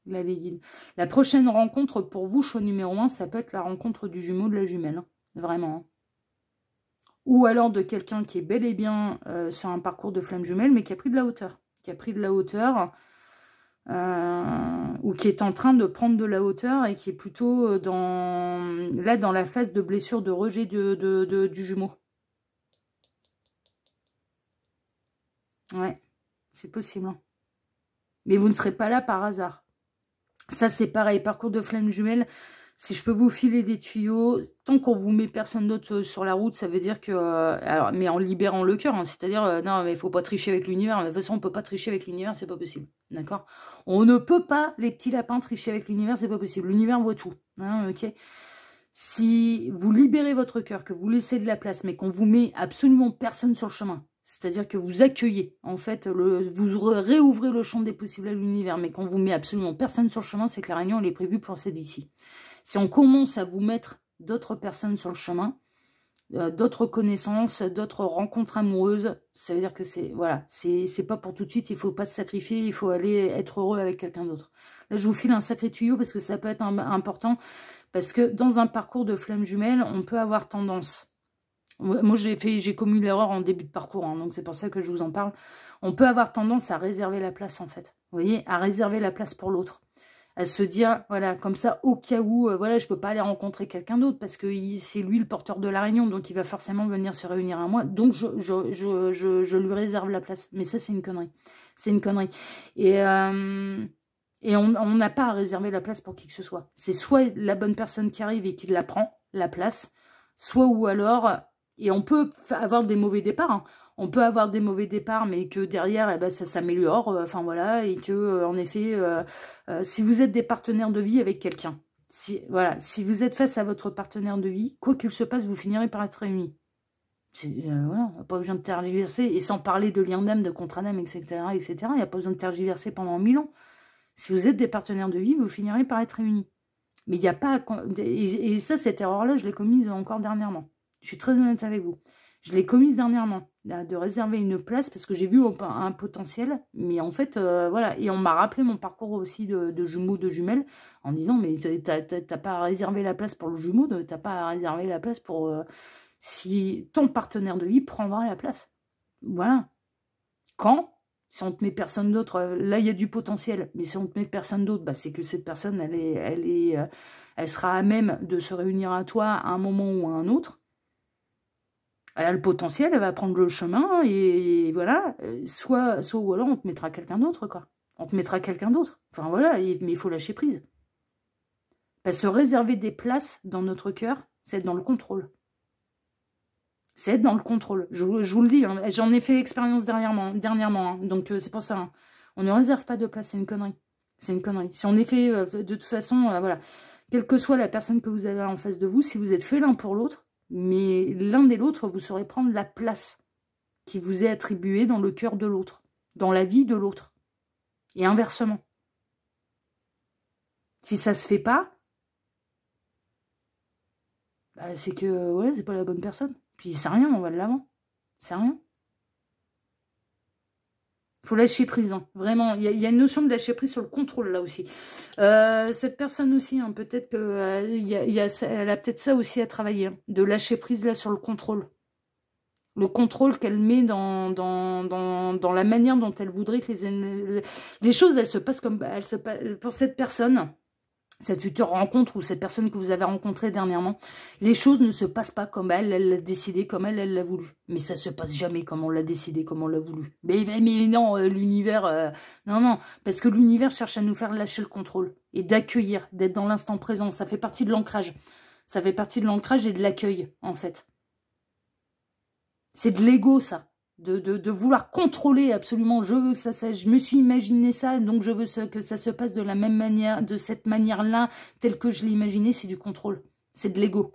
Là, les guides. La prochaine rencontre pour vous, choix numéro 1, ça peut être la rencontre du jumeau de la jumelle. Hein. Vraiment. Hein. Ou alors de quelqu'un qui est bel et bien sur un parcours de flamme jumelle, mais qui a pris de la hauteur. Qui a pris de la hauteur, ou qui est en train de prendre de la hauteur et qui est plutôt dans la phase de blessure, de rejet du jumeau. Ouais, c'est possible. Hein. Mais vous ne serez pas là par hasard. Ça, c'est pareil. Parcours de flamme jumelle, si je peux vous filer des tuyaux, tant qu'on vous met personne d'autre sur la route, ça veut dire que... alors, mais en libérant le cœur, hein, c'est-à-dire, non, mais il ne faut pas tricher avec l'univers. De toute façon, on ne peut pas tricher avec l'univers, c'est pas possible. D'accord? On ne peut pas, les petits lapins, tricher avec l'univers, c'est pas possible. L'univers voit tout. Hein, ok? Si vous libérez votre cœur, que vous laissez de la place, mais qu'on vous met absolument personne sur le chemin, c'est-à-dire que vous accueillez, en fait, vous réouvrez le champ des possibles à l'univers, mais qu'on vous met absolument personne sur le chemin, c'est que la réunion, elle est prévue pour cette ici. Si on commence à vous mettre d'autres personnes sur le chemin, d'autres connaissances, d'autres rencontres amoureuses, ça veut dire que c'est voilà, c'est pas pour tout de suite, il faut pas se sacrifier, il faut aller être heureux avec quelqu'un d'autre. Là, je vous file un sacré tuyau parce que ça peut être important, parce que dans un parcours de flamme jumelle, on peut avoir tendance... Moi, j'ai commis l'erreur en début de parcours, hein, donc c'est pour ça que je vous en parle. On peut avoir tendance à réserver la place, en fait. Vous voyez, à réserver la place pour l'autre. À se dire, voilà, comme ça, au cas où, voilà, je peux pas aller rencontrer quelqu'un d'autre parce que c'est lui le porteur de la réunion, donc il va forcément venir se réunir à moi. Donc, je lui réserve la place. Mais ça, c'est une connerie. C'est une connerie. Et on n'a pas à réserver la place pour qui que ce soit. C'est soit la bonne personne qui arrive et qui la prend, la place, soit ou alors... Et on peut avoir des mauvais départs. Hein. On peut avoir des mauvais départs, mais que derrière, eh ben, ça s'améliore. Enfin, voilà. Et que, en effet, si vous êtes des partenaires de vie avec quelqu'un, voilà, si vous êtes face à votre partenaire de vie, quoi qu'il se passe, vous finirez par être réunis. Voilà, pas besoin de tergiverser. Et sans parler de lien d'âme, de contrat d'âme, etc., etc. Il n'y a pas besoin de tergiverser pendant 1000 ans. Si vous êtes des partenaires de vie, vous finirez par être réunis. Mais il n'y a pas... Et ça, cette erreur-là, je l'ai commise encore dernièrement. Je suis très honnête avec vous. Je l'ai commise dernièrement, là, de réserver une place parce que j'ai vu un potentiel. Mais en fait, voilà. Et on m'a rappelé mon parcours aussi de jumeaux, de jumelles, en disant, mais t'as pas à réserver la place pour le jumeau, t'as pas à réserver la place pour... si ton partenaire de vie prendra la place. Voilà. Quand? Si on te met personne d'autre, là, il y a du potentiel. Mais si on te met personne d'autre, bah, c'est que cette personne, elle sera à même de se réunir à toi à un moment ou à un autre. Elle a le potentiel, elle va prendre le chemin, et voilà. Soit ou alors on te mettra quelqu'un d'autre, quoi. On te mettra quelqu'un d'autre. Enfin, voilà, mais il faut lâcher prise. Parce que réserver des places dans notre cœur, c'est être dans le contrôle. C'est être dans le contrôle. Je vous le dis, hein, j'en ai fait l'expérience dernièrement. Hein, donc, c'est pour ça. Hein. On ne réserve pas de place, c'est une connerie. C'est une connerie. Si on est fait, de toute façon, voilà. Quelle que soit la personne que vous avez en face de vous, si vous êtes fait l'un pour l'autre, mais l'un et l'autre, vous saurez prendre la place qui vous est attribuée dans le cœur de l'autre, dans la vie de l'autre. Et inversement. Si ça se fait pas, bah, c'est que, ouais, c'est pas la bonne personne. Puis c'est rien, on va de l'avant. C'est rien. Il faut lâcher prise, hein. Vraiment. Il y a une notion de lâcher prise sur le contrôle, là aussi. Cette personne aussi, hein, peut-être qu'elle a peut-être ça aussi à travailler, hein, de lâcher prise, là, sur le contrôle. Le contrôle qu'elle met dans la manière dont elle voudrait que les choses, elles se passent comme... pour cette personne... Cette future rencontre ou cette personne que vous avez rencontrée dernièrement, les choses ne se passent pas comme elle l'a décidé, comme elle l'a voulu. Mais ça se passe jamais comme on l'a décidé, comme on l'a voulu. Mais non, l'univers... non, parce que l'univers cherche à nous faire lâcher le contrôle et d'accueillir, d'être dans l'instant présent. Ça fait partie de l'ancrage. Ça fait partie de l'ancrage et de l'accueil, en fait. C'est de l'ego, ça. De vouloir contrôler absolument, je veux que je me suis imaginé ça, donc je veux que ça se passe de la même manière, de cette manière-là, telle que je l'ai imaginé, c'est du contrôle, c'est de l'ego.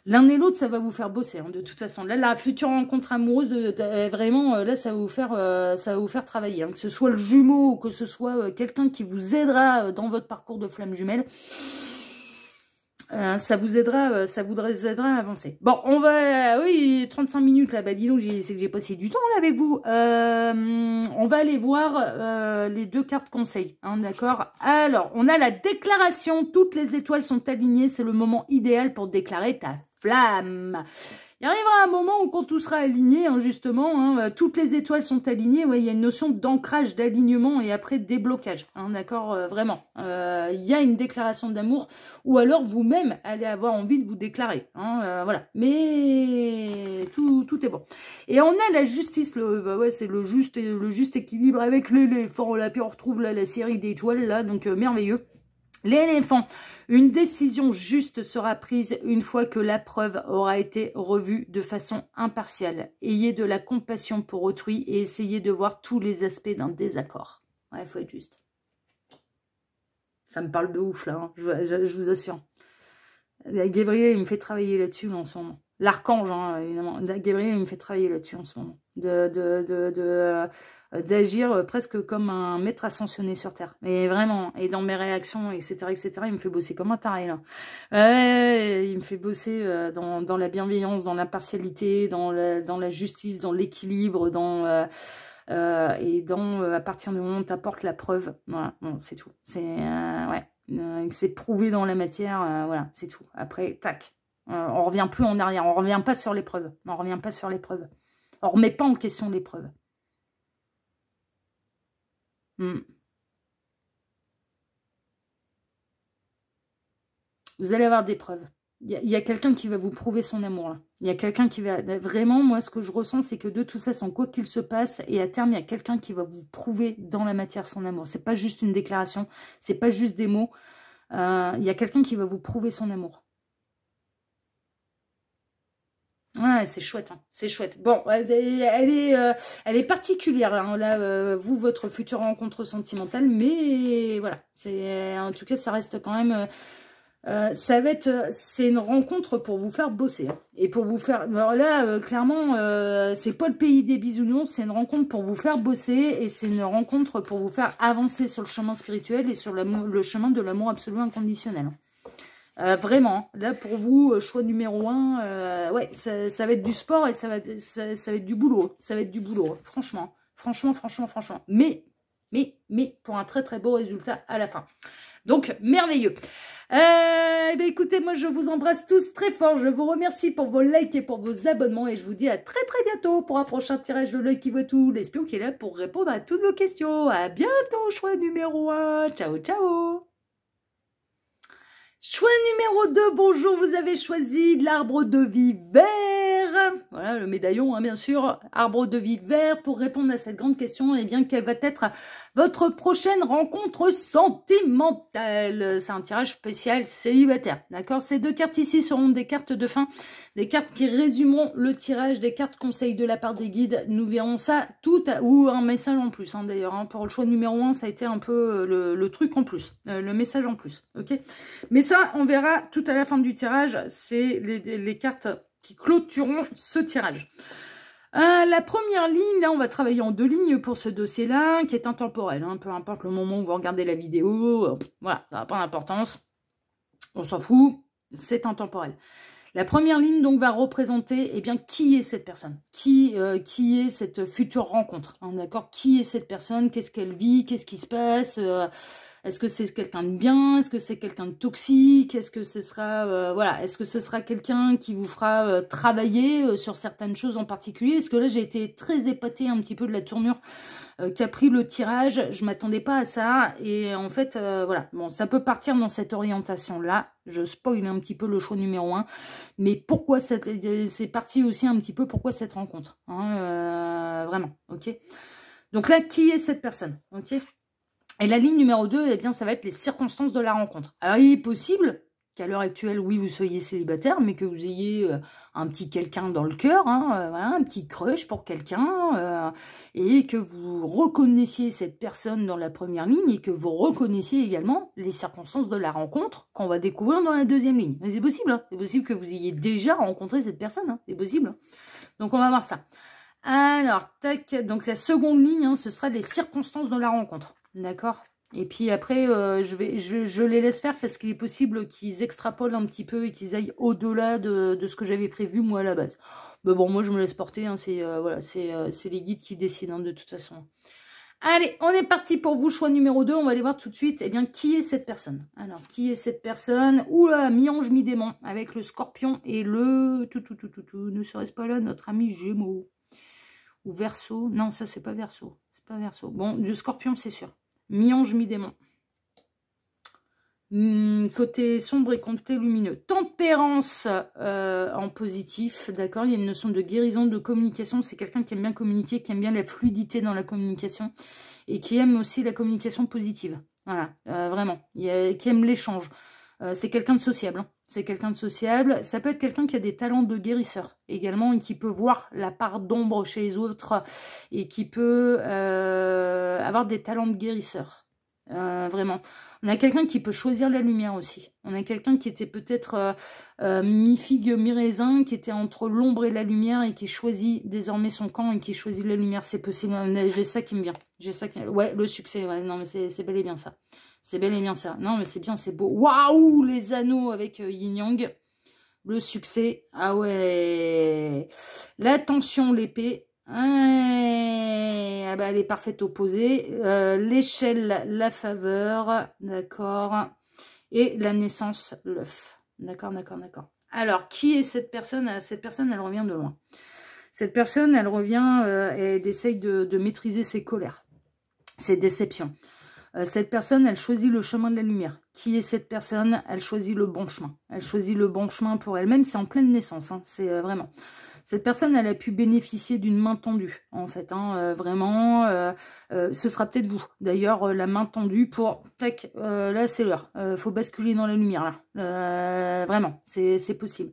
L'un et l'autre, ça va vous faire bosser, hein, de toute façon. Là, la future rencontre amoureuse, vraiment, là, ça va vous faire travailler. Hein. Que ce soit le jumeau ou que ce soit quelqu'un qui vous aidera dans votre parcours de flamme jumelle, ça vous aidera à avancer. Bon, on va... oui, 35 minutes, là, bah dis donc, c'est que j'ai passé du temps, là, avec vous. On va aller voir les 2 cartes conseils, hein, d'accord? Alors, on a la déclaration. Toutes les étoiles sont alignées. C'est le moment idéal pour déclarer ta flamme. Il arrivera un moment où quand tout sera aligné, hein, justement, hein, toutes les étoiles sont alignées, ouais, il y a une notion d'ancrage, d'alignement et après déblocage, hein, d'accord, vraiment. Il y a une déclaration d'amour ou alors vous-même allez avoir envie de vous déclarer, hein, voilà. Mais tout est bon. Et on a la justice, ouais, c'est le juste équilibre avec l'éléphant, là, puis on retrouve là la série d'étoiles, là, donc merveilleux. L'éléphant, une décision juste sera prise une fois que la preuve aura été revue de façon impartiale. Ayez de la compassion pour autrui et essayez de voir tous les aspects d'un désaccord. Ouais, il faut être juste. Ça me parle de ouf, là, hein, je vous assure. Gabriel, il me fait travailler là-dessus, en ce moment. L'archange, hein, évidemment. Gabriel, il me fait travailler là-dessus, en ce moment. D'agir presque comme un maître ascensionné sur Terre. Mais vraiment, et dans mes réactions, etc., il me fait bosser comme un taré, là. Ouais, il me fait bosser dans la bienveillance, dans l'impartialité, dans la justice, dans l'équilibre, et à partir du moment où tu apportes la preuve, voilà, bon, c'est tout. C'est, ouais, c'est prouvé dans la matière, voilà, c'est tout. Après, tac. On revient plus en arrière, on revient pas sur les preuves. On revient pas sur les preuves. On remet pas en question les preuves. Vous allez avoir des preuves. Il y a quelqu'un qui va vous prouver son amour, là. Il y a quelqu'un qui va... Vraiment, moi, ce que je ressens, c'est que de toute façon, quoi qu'il se passe, et à terme, il y a quelqu'un qui va vous prouver dans la matière son amour. C'est pas juste une déclaration, c'est pas juste des mots. Il y a quelqu'un qui va vous prouver son amour. Ouais, c'est chouette, hein, c'est chouette. Bon, elle est particulière, hein, là, vous, votre future rencontre sentimentale, mais voilà, en tout cas, ça reste quand même, c'est une rencontre pour vous faire bosser, hein, et pour vous faire, alors là, clairement, c'est pas le pays des bisounours, c'est une rencontre pour vous faire bosser, et c'est une rencontre pour vous faire avancer sur le chemin spirituel et sur le chemin de l'amour absolu inconditionnel, hein. Vraiment, là pour vous, choix numéro 1, ouais, ça va être du sport et ça va être du boulot. Ça va être du boulot, franchement. Franchement. Mais, pour un très très beau résultat à la fin. Donc, merveilleux. Eh bien, écoutez, moi je vous embrasse tous très fort. Je vous remercie pour vos likes et pour vos abonnements. Et je vous dis à très très bientôt pour un prochain tirage de l'œil qui voit tout. L'espion qui est là pour répondre à toutes vos questions. À bientôt, choix numéro 1. Ciao, ciao. Choix numéro 2, bonjour, vous avez choisi l'arbre de vie vert. Voilà, le médaillon, hein, bien sûr. Arbre de vie vert, pour répondre à cette grande question, eh bien, quelle va être votre prochaine rencontre sentimentale? C'est un tirage spécial célibataire, d'accord? Ces 2 cartes ici seront des cartes de fin, des cartes qui résumeront le tirage, des cartes conseils de la part des guides. Nous verrons ça tout, ou un message en plus, hein, d'ailleurs. Hein, pour le choix numéro 1, ça a été un peu le truc en plus, le message en plus, ok? Mais ça, on verra tout à la fin du tirage. C'est les cartes qui clôtureront ce tirage. La première ligne, là, on va travailler en 2 lignes pour ce dossier-là, qui est intemporel. Hein, peu importe le moment où vous regardez la vidéo, voilà, ça n'a pas d'importance. On s'en fout, c'est intemporel. La première ligne, donc, va représenter, eh bien, qui est cette personne? Qui est cette future rencontre, hein, d'accord? Qui est cette personne? Qu'est-ce qu'elle vit? Qu'est-ce qui se passe? Est-ce que c'est quelqu'un de bien? Est-ce que c'est quelqu'un de toxique? Est-ce que ce sera voilà, est-ce que ce sera quelqu'un qui vous fera travailler sur certaines choses en particulier? Parce que là, j'ai été très épatée un petit peu de la tournure qu'a pris le tirage. Je m'attendais pas à ça. Et en fait, voilà, bon, ça peut partir dans cette orientation-là. Je spoil un petit peu le choix numéro 1. Mais pourquoi c'est parti aussi un petit peu, pourquoi cette rencontre, hein, vraiment, ok? Donc là, qui est cette personne, ok? Et la ligne numéro 2, eh bien, ça va être les circonstances de la rencontre. Alors, il est possible qu'à l'heure actuelle, oui, vous soyez célibataire, mais que vous ayez un petit quelqu'un dans le cœur, hein, voilà, un petit crush pour quelqu'un, et que vous reconnaissiez cette personne dans la première ligne, et que vous reconnaissiez également les circonstances de la rencontre qu'on va découvrir dans la deuxième ligne. C'est possible, hein, c'est possible que vous ayez déjà rencontré cette personne, hein, c'est possible. Donc on va voir ça. Alors, tac, donc la seconde ligne, hein, ce sera les circonstances de la rencontre, d'accord? Et puis après, je les laisse faire parce qu'il est possible qu'ils extrapolent un petit peu et qu'ils aillent au-delà de ce que j'avais prévu, moi, à la base. Mais bon, moi, je me laisse porter, hein, voilà, c'est les guides qui décident, hein, de toute façon. Allez, on est parti pour vous, choix numéro 2. On va aller voir tout de suite, eh bien, qui est cette personne? Alors, qui est cette personne? Oula, mi-ange, mi-démon, avec le scorpion et le... Ne serait-ce pas là notre ami Gémeaux? Ou Verseau? Non, ça, c'est pas Verseau. C'est pas Verseau. Bon, du scorpion, c'est sûr. Mi-ange, mi-démon. Côté sombre et côté lumineux. Tempérance en positif, d'accord? Il y a une notion de guérison, de communication. C'est quelqu'un qui aime bien communiquer, qui aime bien la fluidité dans la communication et qui aime aussi la communication positive. Voilà, vraiment. Qui aime l'échange. C'est quelqu'un de sociable. Hein. C'est quelqu'un de sociable. Ça peut être quelqu'un qui a des talents de guérisseur également et qui peut voir la part d'ombre chez les autres et qui peut avoir des talents de guérisseur. Vraiment. On a quelqu'un qui peut choisir la lumière aussi. On a quelqu'un qui était peut-être mi-figue, mi-raisin, qui était entre l'ombre et la lumière et qui choisit désormais son camp et qui choisit la lumière. C'est possible. J'ai ça qui me vient. J'ai ça qui... Ouais, le succès. Ouais, non, mais c'est bel et bien ça. C'est bel et bien ça. Non, mais c'est bien, c'est beau. Waouh, les anneaux avec yin-yang. Le succès. Ah ouais. L'attention, l'épée. Ah bah, elle est parfaite opposée. L'échelle, la faveur. D'accord. Et la naissance, l'œuf. D'accord, d'accord, d'accord. Alors, qui est cette personne? Cette personne, elle revient de loin. Cette personne, elle revient, elle essaye de maîtriser ses colères, ses déceptions. Cette personne, elle choisit le chemin de la lumière. Qui est cette personne? Elle choisit le bon chemin. Elle choisit le bon chemin pour elle-même. C'est en pleine naissance, hein, c'est vraiment. Cette personne, elle a pu bénéficier d'une main tendue, en fait. Hein, vraiment, ce sera peut-être vous. D'ailleurs, la main tendue pour... Tac, là, c'est l'heure. Faut basculer dans la lumière, là. Vraiment, c'est possible.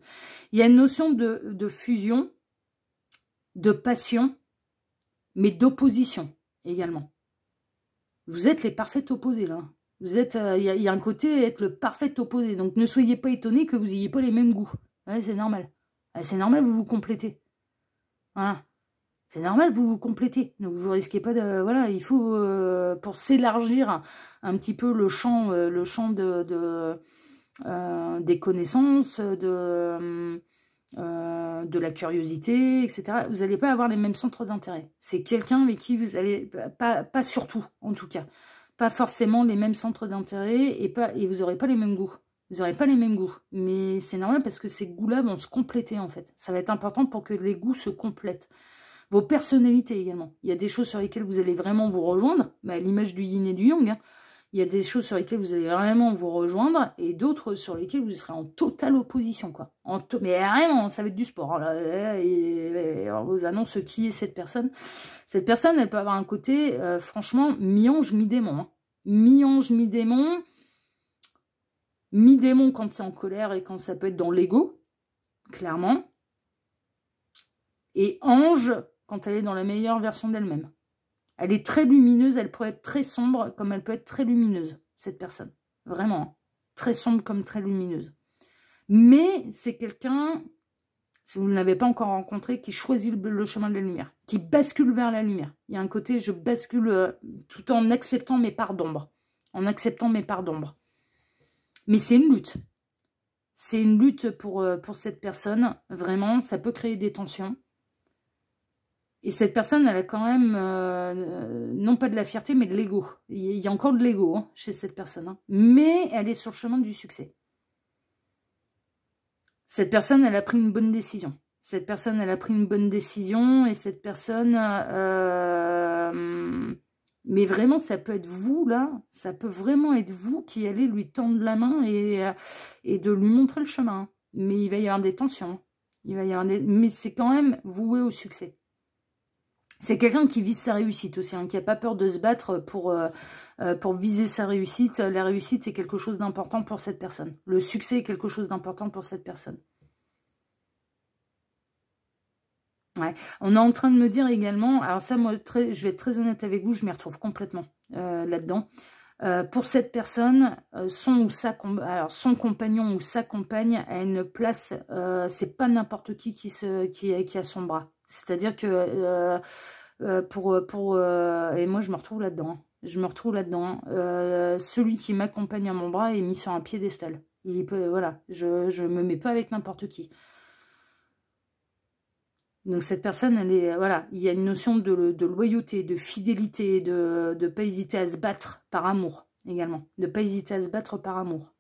Il y a une notion de fusion, de passion, mais d'opposition également. Vous êtes les parfaits opposés, là. Vous êtes, il y a un côté être le parfait opposé. Donc, ne soyez pas étonnés que vous n'ayez pas les mêmes goûts. Ouais, c'est normal. C'est normal, vous vous complétez. Voilà. C'est normal, vous vous complétez. Donc, vous risquez pas de... Voilà, il faut, pour s'élargir un petit peu le champ des connaissances, de la curiosité, etc. Vous n'allez pas avoir les mêmes centres d'intérêt. C'est quelqu'un avec qui vous allez... Pas surtout, en tout cas. Pas forcément les mêmes centres d'intérêt et vous n'aurez pas les mêmes goûts. Vous n'aurez pas les mêmes goûts. Mais c'est normal parce que ces goûts-là vont se compléter, en fait. Ça va être important pour que les goûts se complètent. Vos personnalités également. Il y a des choses sur lesquelles vous allez vraiment vous rejoindre, à l'image du yin et du yang. Hein. Il y a des choses sur lesquelles vous allez vraiment vous rejoindre et d'autres sur lesquelles vous serez en totale opposition, quoi. Mais vraiment, ça va être du sport. Là. Et on vous annonce qui est cette personne. Cette personne, elle peut avoir un côté, franchement, mi-ange, mi-démon. Hein. Mi-ange, mi-démon. Mi-démon quand c'est en colère et quand ça peut être dans l'ego, clairement. Et ange quand elle est dans la meilleure version d'elle-même. Elle est très lumineuse, elle peut être très sombre comme elle peut être très lumineuse, cette personne. Vraiment, hein. Très sombre comme très lumineuse. Mais c'est quelqu'un, si vous ne l'avez pas encore rencontré, qui choisit le chemin de la lumière, qui bascule vers la lumière. Il y a un côté, je bascule tout en acceptant mes parts d'ombre. En acceptant mes parts d'ombre. Mais c'est une lutte. C'est une lutte pour cette personne. Vraiment, ça peut créer des tensions. Et cette personne, elle a quand même, non pas de la fierté, mais de l'ego. Il y a encore de l'ego hein, chez cette personne. Hein. Mais elle est sur le chemin du succès. Cette personne, elle a pris une bonne décision. Cette personne, elle a pris une bonne décision. Et cette personne... mais vraiment, ça peut être vous, là. Ça peut vraiment être vous qui allez lui tendre la main et de lui montrer le chemin. Mais il va y avoir des tensions. Il va y avoir des... Mais c'est quand même voué au succès. C'est quelqu'un qui vise sa réussite aussi, hein, qui n'a pas peur de se battre pour viser sa réussite. La réussite est quelque chose d'important pour cette personne. Le succès est quelque chose d'important pour cette personne. Ouais. On est en train de me dire également, alors ça, moi, je vais être très honnête avec vous, je m'y retrouve complètement là-dedans. Pour cette personne, son compagnon ou sa compagne a une place, c'est pas n'importe qui a son bras. C'est-à-dire que et moi je me retrouve là-dedans. Hein. Je me retrouve là-dedans. Celui qui m'accompagne à mon bras est mis sur un piédestal. Voilà, je me mets pas avec n'importe qui. Donc cette personne, elle est, voilà, il y a une notion de loyauté, de fidélité, de ne pas hésiter à se battre par amour également. De ne pas hésiter à se battre par amour.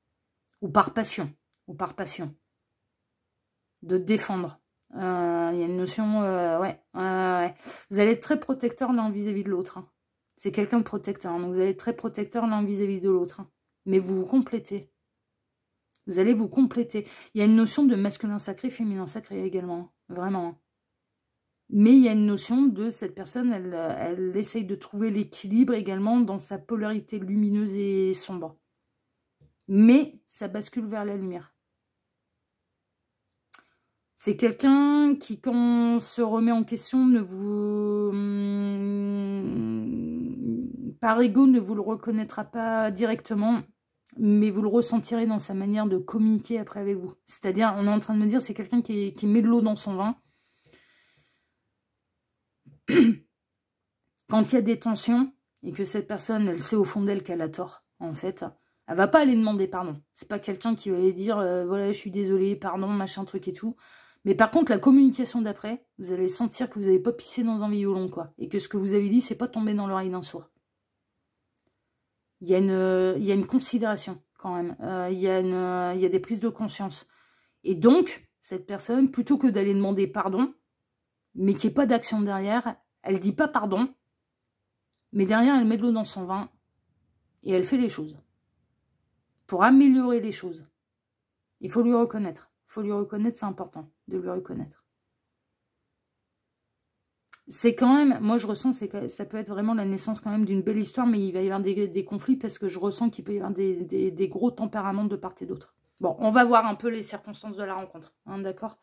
Ou par passion. Ou par passion. De défendre. Il y a une notion, ouais. Vous allez être très protecteur l'un vis-à-vis de l'autre. Hein. C'est quelqu'un de protecteur. Hein, donc vous allez être très protecteur l'un vis-à-vis de l'autre. Hein. Mais vous vous complétez. Vous allez vous compléter. Il y a une notion de masculin sacré, féminin sacré également. Hein. Vraiment. Hein. Mais il y a une notion de cette personne, elle essaye de trouver l'équilibre également dans sa polarité lumineuse et sombre. Mais ça bascule vers la lumière. C'est quelqu'un qui, quand on se remet en question, par ego, ne vous le reconnaîtra pas directement, mais vous le ressentirez dans sa manière de communiquer après avec vous. C'est-à-dire, on est en train de me dire, c'est quelqu'un qui met de l'eau dans son vin. Quand il y a des tensions et que cette personne, elle sait au fond d'elle qu'elle a tort, en fait, elle va pas aller demander pardon. C'est pas quelqu'un qui va aller dire voilà, je suis désolée, pardon, machin truc et tout. Mais par contre, la communication d'après, vous allez sentir que vous n'avez pas pissé dans un violon, quoi. Et que ce que vous avez dit, c'est pas tombé dans l'oreille d'un sourd. Il y a une considération, quand même. Il y a des prises de conscience. Et donc, cette personne, plutôt que d'aller demander pardon, mais qu'il n'y ait pas d'action derrière, elle dit pas pardon, mais derrière, elle met de l'eau dans son vin et elle fait les choses. Pour améliorer les choses. Il faut lui reconnaître. Il faut lui reconnaître, c'est important de lui reconnaître. C'est quand même, moi je ressens, que ça peut être vraiment la naissance quand même d'une belle histoire, mais il va y avoir des conflits parce que je ressens qu'il peut y avoir des gros tempéraments de part et d'autre. Bon, on va voir un peu les circonstances de la rencontre, hein, d'accord?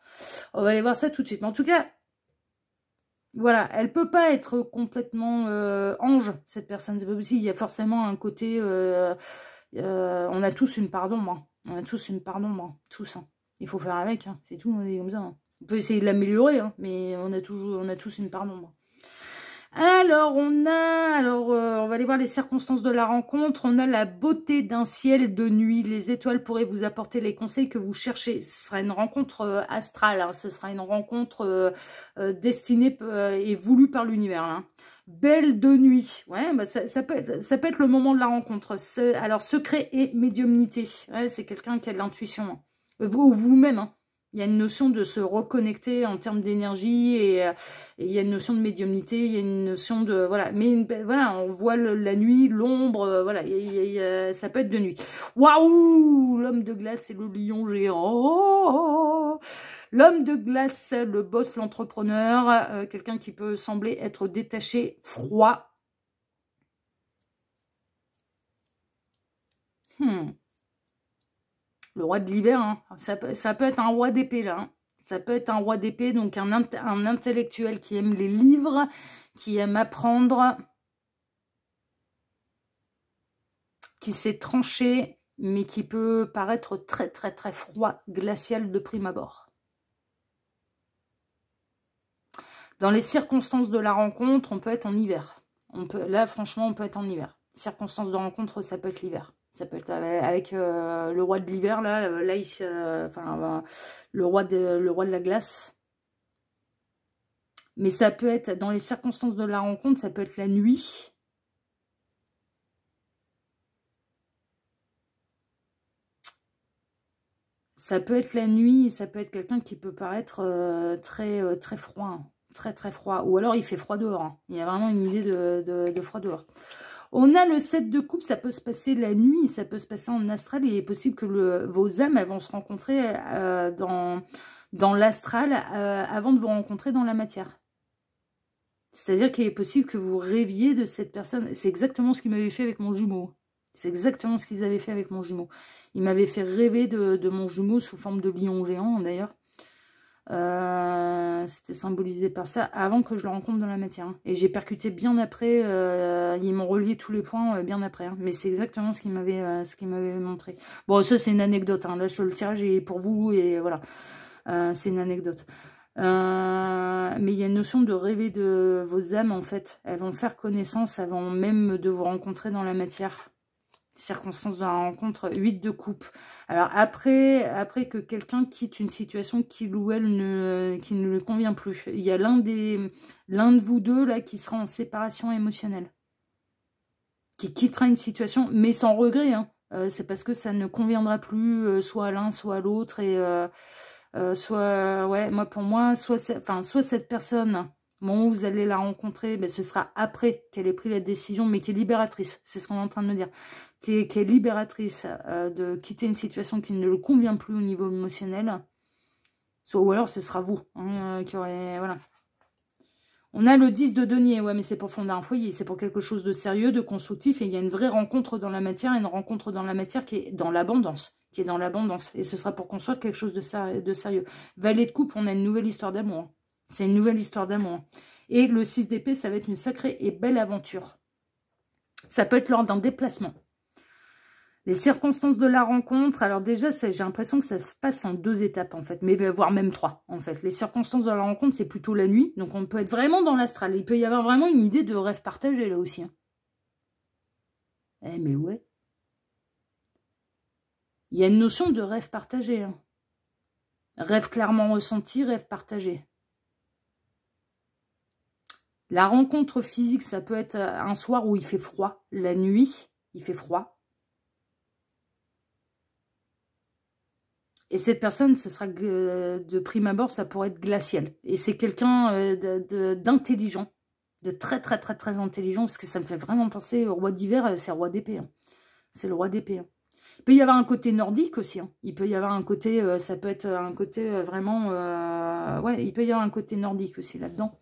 On va aller voir ça tout de suite. Mais en tout cas, voilà, elle peut pas être complètement ange, cette personne. C'est pas possible. Il y a forcément un côté... on a tous une part d'ombre. Hein. On a tous une part d'ombre. Hein. Tous. Hein. Il faut faire avec. Hein. C'est tout, on est comme ça. Hein. On peut essayer de l'améliorer, hein, mais on a tous une part d'ombre. Alors, on va aller voir les circonstances de la rencontre. On a la beauté d'un ciel de nuit. Les étoiles pourraient vous apporter les conseils que vous cherchez. Ce sera une rencontre astrale. Hein. Ce sera une rencontre destinée et voulue par l'univers. Hein. Belle de nuit. Ouais, bah ça peut être le moment de la rencontre. Alors, secret et médiumnité. Ouais, c'est quelqu'un qui a de l'intuition. Hein. Ou vous-même, hein. Il y a une notion de se reconnecter en termes d'énergie et il y a une notion de médiumnité, il y a une notion de... Voilà, mais voilà, on voit la nuit, l'ombre, voilà, ça peut être de nuit. Waouh! L'homme de glace et le lion géant. Oh, l'homme de glace, le boss, l'entrepreneur, quelqu'un qui peut sembler être détaché, froid. Le roi de l'hiver, hein. Ça peut être un roi d'épée, là. Hein. Ça peut être un roi d'épée, donc un intellectuel qui aime les livres, qui aime apprendre, qui sait trancher, mais qui peut paraître très, très, très froid, glacial de prime abord. Dans les circonstances de la rencontre, on peut être en hiver. Là, franchement, on peut être en hiver. Circonstances de rencontre, ça peut être l'hiver. Ça peut être avec le roi de l'hiver, là le roi de la glace. Mais ça peut être, dans les circonstances de la rencontre, ça peut être la nuit. Ça peut être la nuit, et ça peut être quelqu'un qui peut paraître très, très froid. Hein. Très, très froid. Ou alors, il fait froid dehors. Hein. Il y a vraiment une idée de froid dehors. On a le 7 de coupe, ça peut se passer la nuit, ça peut se passer en astral. Il est possible que vos âmes, elles vont se rencontrer dans l'astral avant de vous rencontrer dans la matière. C'est-à-dire qu'il est possible que vous rêviez de cette personne. C'est exactement ce qu'il m'avait fait avec mon jumeau. C'est exactement ce qu'ils avaient fait avec mon jumeau. Il m'avait fait rêver de mon jumeau sous forme de lion géant, d'ailleurs. C'était symbolisé par ça avant que je le rencontre dans la matière. Hein. Et j'ai percuté bien après. Ils m'ont relié tous les points bien après. Hein. Mais c'est exactement ce qu'il m'avait montré. Bon, ça, c'est une anecdote. Hein. Là, le tirage est pour vous. Et voilà. C'est une anecdote. Mais il y a une notion de rêver de vos âmes, en fait. Elles vont faire connaissance avant même de vous rencontrer dans la matière. Circonstances de la rencontre, 8 de coupe. Alors après que quelqu'un quitte une situation qui ou elle qui ne lui convient plus, il y a l'un de vous deux là qui sera en séparation émotionnelle, qui quittera une situation, mais sans regret. Hein. C'est parce que ça ne conviendra plus, soit à l'un, soit à l'autre, et soit, ouais, pour moi, soit cette personne, au moment où vous allez la rencontrer, ben, ce sera après qu'elle ait pris la décision, mais qui est libératrice, c'est ce qu'on est en train de me dire, qui est libératrice de quitter une situation qui ne le convient plus au niveau émotionnel, soit, ou alors ce sera vous, hein, qui aurait, voilà. On a le 10 de denier, ouais, mais c'est pour fonder un foyer, c'est pour quelque chose de sérieux, de constructif, et il y a une vraie rencontre dans la matière, une rencontre dans la matière qui est dans l'abondance, et ce sera pour construire quelque chose de sérieux. Valet de coupe, on a une nouvelle histoire d'amour, hein. C'est une nouvelle histoire d'amour. Et le 6 d'épée, ça va être une sacrée et belle aventure. Ça peut être lors d'un déplacement. Les circonstances de la rencontre, alors déjà, j'ai l'impression que ça se passe en 2 étapes, en fait, mais voire même 3, en fait. Les circonstances de la rencontre, c'est plutôt la nuit, donc on peut être vraiment dans l'astral. Il peut y avoir vraiment une idée de rêve partagé, là aussi. Hein. Eh, mais ouais. Il y a une notion de rêve partagé. Hein. Rêve clairement ressenti, rêve partagé. La rencontre physique, ça peut être un soir où il fait froid. La nuit, il fait froid. Et cette personne, ce sera de prime abord, ça pourrait être glacial. Et c'est quelqu'un d'intelligent, de très très très très intelligent, parce que ça me fait vraiment penser au roi d'hiver, c'est le roi d'épée. Hein. C'est le roi d'épée. Hein. Il peut y avoir un côté nordique aussi. Hein. Il peut y avoir un côté, ça peut être un côté vraiment... ouais, il peut y avoir un côté nordique aussi là-dedans.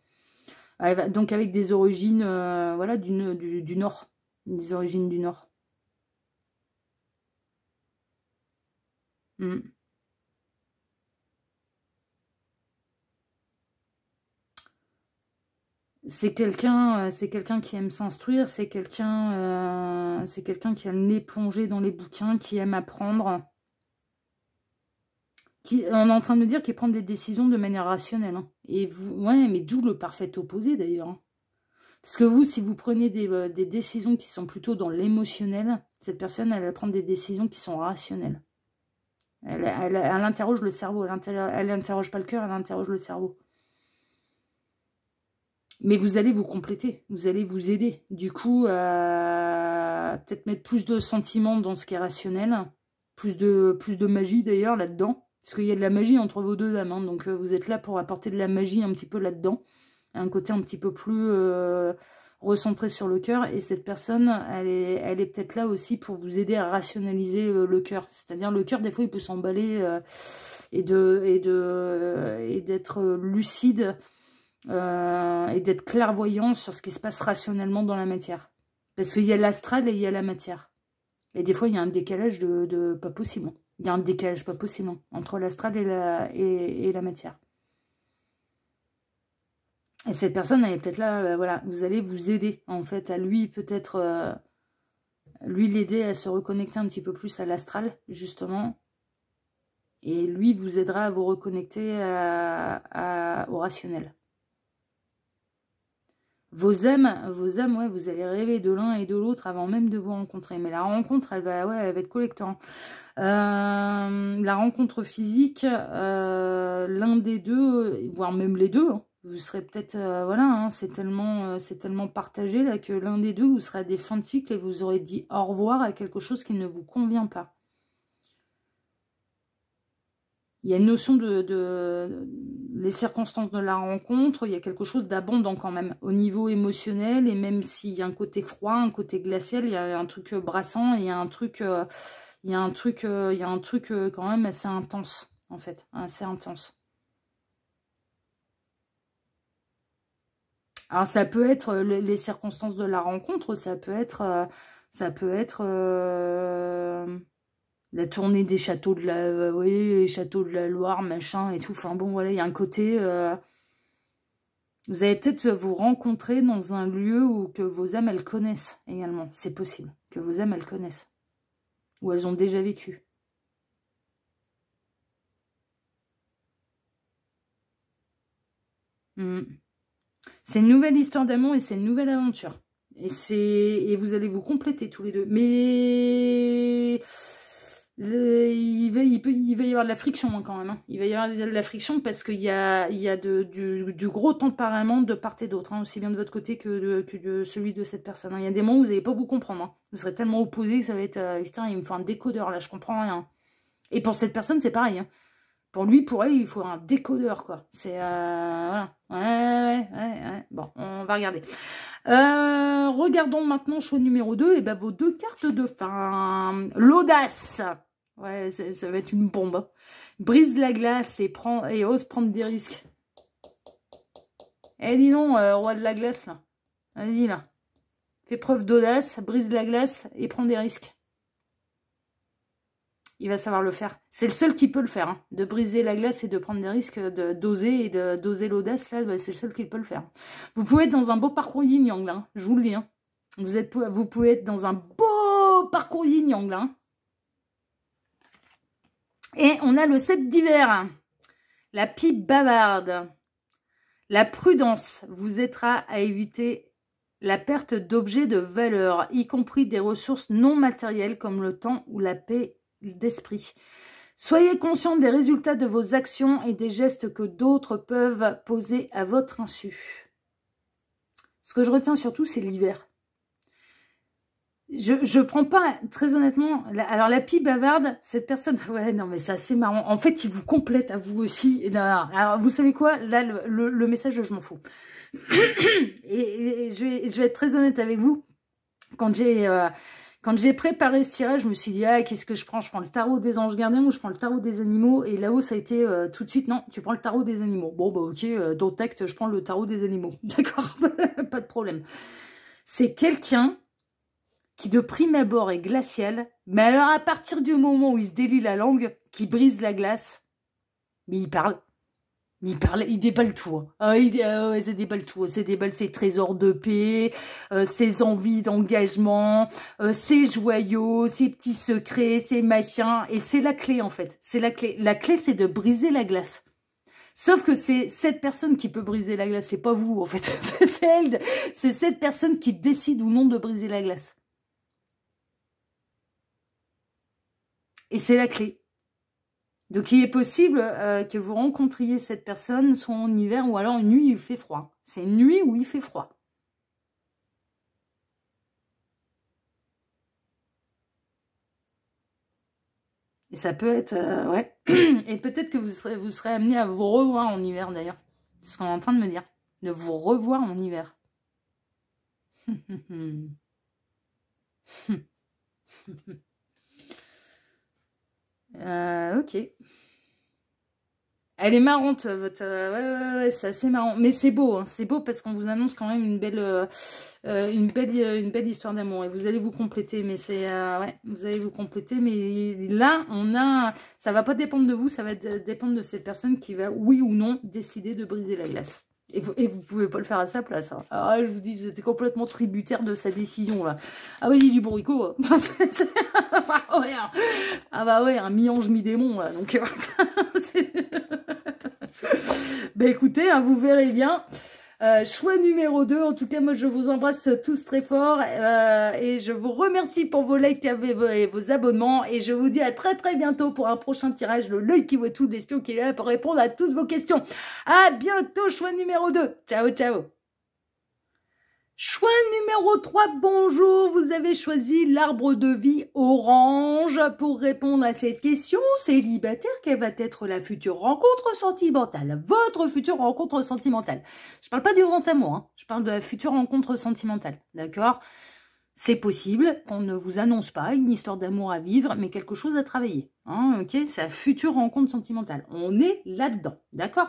Donc avec des origines voilà, du nord. Des origines du nord. Mm. C'est quelqu'un qui aime s'instruire, c'est quelqu'un qui a le nez plongé dans les bouquins, qui aime apprendre. On est en train de me dire qu'il prend des décisions de manière rationnelle. Hein. Et vous, ouais, mais d'où le parfait opposé d'ailleurs. Hein. Parce que vous, si vous prenez des décisions qui sont plutôt dans l'émotionnel, cette personne, elle va prendre des décisions qui sont rationnelles. Elle interroge le cerveau, elle n'interroge pas le cœur, elle interroge le cerveau. Mais vous allez vous compléter, vous allez vous aider. Du coup, peut-être mettre plus de sentiments dans ce qui est rationnel, plus de magie d'ailleurs là-dedans. Parce qu'il y a de la magie entre vos deux âmes, hein, donc vous êtes là pour apporter de la magie un petit peu là-dedans. Un côté un petit peu plus recentré sur le cœur. Et cette personne, elle est peut-être là aussi pour vous aider à rationaliser le cœur. C'est-à-dire le cœur, des fois, il peut s'emballer et d'être lucide et d'être clairvoyant sur ce qui se passe rationnellement dans la matière. Parce qu'il y a l'astral et il y a la matière. Et des fois, il y a un décalage de pas possible. Il y a un décalage pas possible entre l'astral et la matière. Et cette personne, elle est peut-être là, voilà, vous allez vous aider, en fait, à lui, peut-être, lui l'aider à se reconnecter un petit peu plus à l'astral, justement. Et lui vous aidera à vous reconnecter au rationnel. Vos âmes, ouais, vous allez rêver de l'un et de l'autre avant même de vous rencontrer. Mais la rencontre, elle va être collector. La rencontre physique, l'un des deux, voire même les deux, hein, vous serez peut-être, voilà, hein, c'est tellement partagé là que l'un des deux, vous serez à des fins de cycle et vous aurez dit au revoir à quelque chose qui ne vous convient pas. Il y a une notion les circonstances de la rencontre, il y a quelque chose d'abondant quand même, au niveau émotionnel, et même s'il y a un côté froid, un côté glacial, il y a un truc brassant, il y a un truc quand même assez intense, en fait, assez intense. Alors, ça peut être les circonstances de la rencontre, ça peut être la tournée des châteaux de la... oui, les châteaux de la Loire, machin et tout. Enfin bon, voilà, il y a un côté... vous allez peut-être vous rencontrer dans un lieu où que vos âmes, elles connaissent également. C'est possible que vos âmes, elles connaissent. Ou elles ont déjà vécu. C'est une nouvelle histoire d'amour et c'est une nouvelle aventure. Et vous allez vous compléter tous les deux. Mais il va y avoir de la friction hein, quand même. Hein. Il va y avoir de la friction parce qu'il y a du gros tempérament de part et d'autre. Hein, aussi bien de votre côté que de celui de cette personne. Hein. Il y a des moments où vous n'allez pas vous comprendre. Hein. Vous serez tellement opposés que ça va être... putain, il me faut un décodeur là, je comprends rien. Et pour cette personne, c'est pareil. Hein. Pour lui, pour elle, il faut un décodeur, quoi. C'est... voilà. Ouais. Bon, on va regarder. Regardons maintenant, choix numéro 2. Et ben, vos deux cartes de fin. L'audace. Ouais, ça va être une bombe. Hein. Brise la glace et ose prendre des risques. Eh, dis donc, roi de la glace, là. Vas-y, là. Fais preuve d'audace, brise la glace et prends des risques. Il va savoir le faire. C'est le seul qui peut le faire, hein, de briser la glace et de prendre des risques, d'oser et d'oser l'audace, là, bah, c'est le seul qui peut le faire. Vous pouvez être dans un beau parcours yin-yang, là, hein, je vous le dis. Hein. Vous pouvez être dans un beau parcours yin-yang, là. Hein. Et on a le 7 d'hiver, la pipe bavarde. La prudence vous aidera à éviter la perte d'objets de valeur, y compris des ressources non matérielles comme le temps ou la paix d'esprit. Soyez conscient des résultats de vos actions et des gestes que d'autres peuvent poser à votre insu. Ce que je retiens surtout, c'est l'hiver. Je prends pas, très honnêtement, alors la pipe bavarde, cette personne, ouais, non mais c'est assez marrant. En fait, il vous complète à vous aussi. Alors, vous savez quoi? Là, le message, je m'en fous. et je vais être très honnête avec vous. Quand j'ai préparé ce tirage, je me suis dit, ah, qu'est-ce que je prends? Je prends le tarot des anges gardiens ou je prends le tarot des animaux? Et là-haut, ça a été tout de suite, non, tu prends le tarot des animaux. Bon, bah ok, dans tact, je prends le tarot des animaux. D'accord, pas de problème. C'est quelqu'un qui de prime abord est glacial, mais alors à partir du moment où il se délie la langue, qui brise la glace, mais il parle. Il déballe tout. Hein. Ouais, ça déballe tout. Ça déballe ses trésors de paix, ses envies d'engagement, ses joyaux, ses petits secrets, ses machins. Et c'est la clé, en fait. C'est la clé. La clé, c'est de briser la glace. Sauf que c'est cette personne qui peut briser la glace. C'est pas vous, en fait. C'est elle. C'est cette personne qui décide ou non de briser la glace. Et c'est la clé. Donc, il est possible que vous rencontriez cette personne soit en hiver ou alors une nuit où il fait froid. C'est une nuit où il fait froid. Et ça peut être... ouais. Et peut-être que vous serez amené à vous revoir en hiver, d'ailleurs. C'est ce qu'on est en train de me dire. De vous revoir en hiver. Ok. Elle est marrante, votre... ouais, c'est assez marrant. Mais c'est beau, hein. C'est beau parce qu'on vous annonce quand même une belle histoire d'amour. Et vous allez vous compléter, mais c'est... ouais, vous allez vous compléter. Mais là, ça va pas dépendre de vous, ça va dépendre de cette personne qui va, oui ou non, décider de briser la glace. Et vous pouvez pas le faire à sa place. Hein. Ah, je vous dis, vous êtes complètement tributaire de sa décision, là. Ah oui, il y a du bourricot. Hein. Ah bah ouais, un mi-ange, mi-démon, là. Donc, bah écoutez, hein, vous verrez bien. Choix numéro 2, en tout cas, moi je vous embrasse tous très fort et je vous remercie pour vos likes et vos abonnements et je vous dis à très très bientôt pour un prochain tirage, l'œil qui voit tout, l'espion qui est là pour répondre à toutes vos questions. À bientôt, choix numéro 2. Ciao, ciao. Choix numéro 3, bonjour, vous avez choisi l'arbre de vie orange pour répondre à cette question. Célibataire, quelle va être la future rencontre sentimentale? Votre future rencontre sentimentale. Je parle pas du grand amour, hein. Je parle de la future rencontre sentimentale, d'accord? C'est possible qu'on ne vous annonce pas une histoire d'amour à vivre, mais quelque chose à travailler, hein, ok? C'est la future rencontre sentimentale. On est là-dedans, d'accord?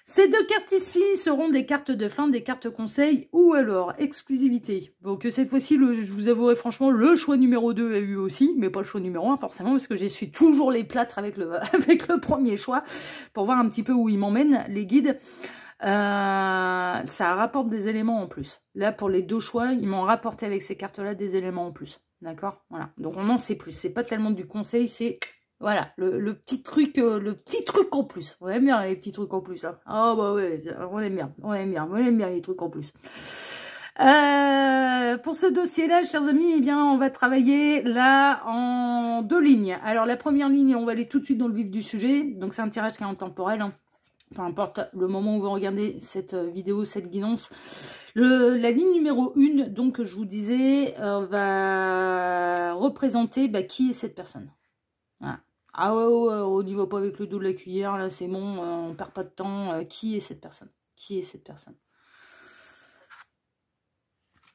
Ces deux cartes ici seront des cartes de fin, des cartes conseils ou alors exclusivité. Donc cette fois-ci, je vous avouerai franchement, le choix numéro 2 a eu aussi, mais pas le choix numéro 1 forcément, parce que j'essuie toujours les plâtres avec le, avec le premier choix, pour voir un petit peu où ils m'emmènent, les guides. Ça rapporte des éléments en plus. Là, pour les deux choix, ils m'ont rapporté avec ces cartes-là des éléments en plus. D'accord? Voilà. Donc on en sait plus. C'est pas tellement du conseil, c'est... Voilà, le petit truc en plus. On aime bien les petits trucs en plus. Hein. Ah bah ouais, on aime bien les trucs en plus. Pour ce dossier-là, chers amis, eh bien, on va travailler là en 2 lignes. Alors la première ligne, on va aller tout de suite dans le vif du sujet. Donc c'est un tirage qui est intemporel. Hein. Peu importe le moment où vous regardez cette vidéo, cette guidance. La ligne numéro 1, donc je vous disais, va représenter qui est cette personne. Voilà. Ah ouais, on n'y va pas avec le dos de la cuillère, là c'est bon, on perd pas de temps. Qui est cette personne? Qui est cette personne?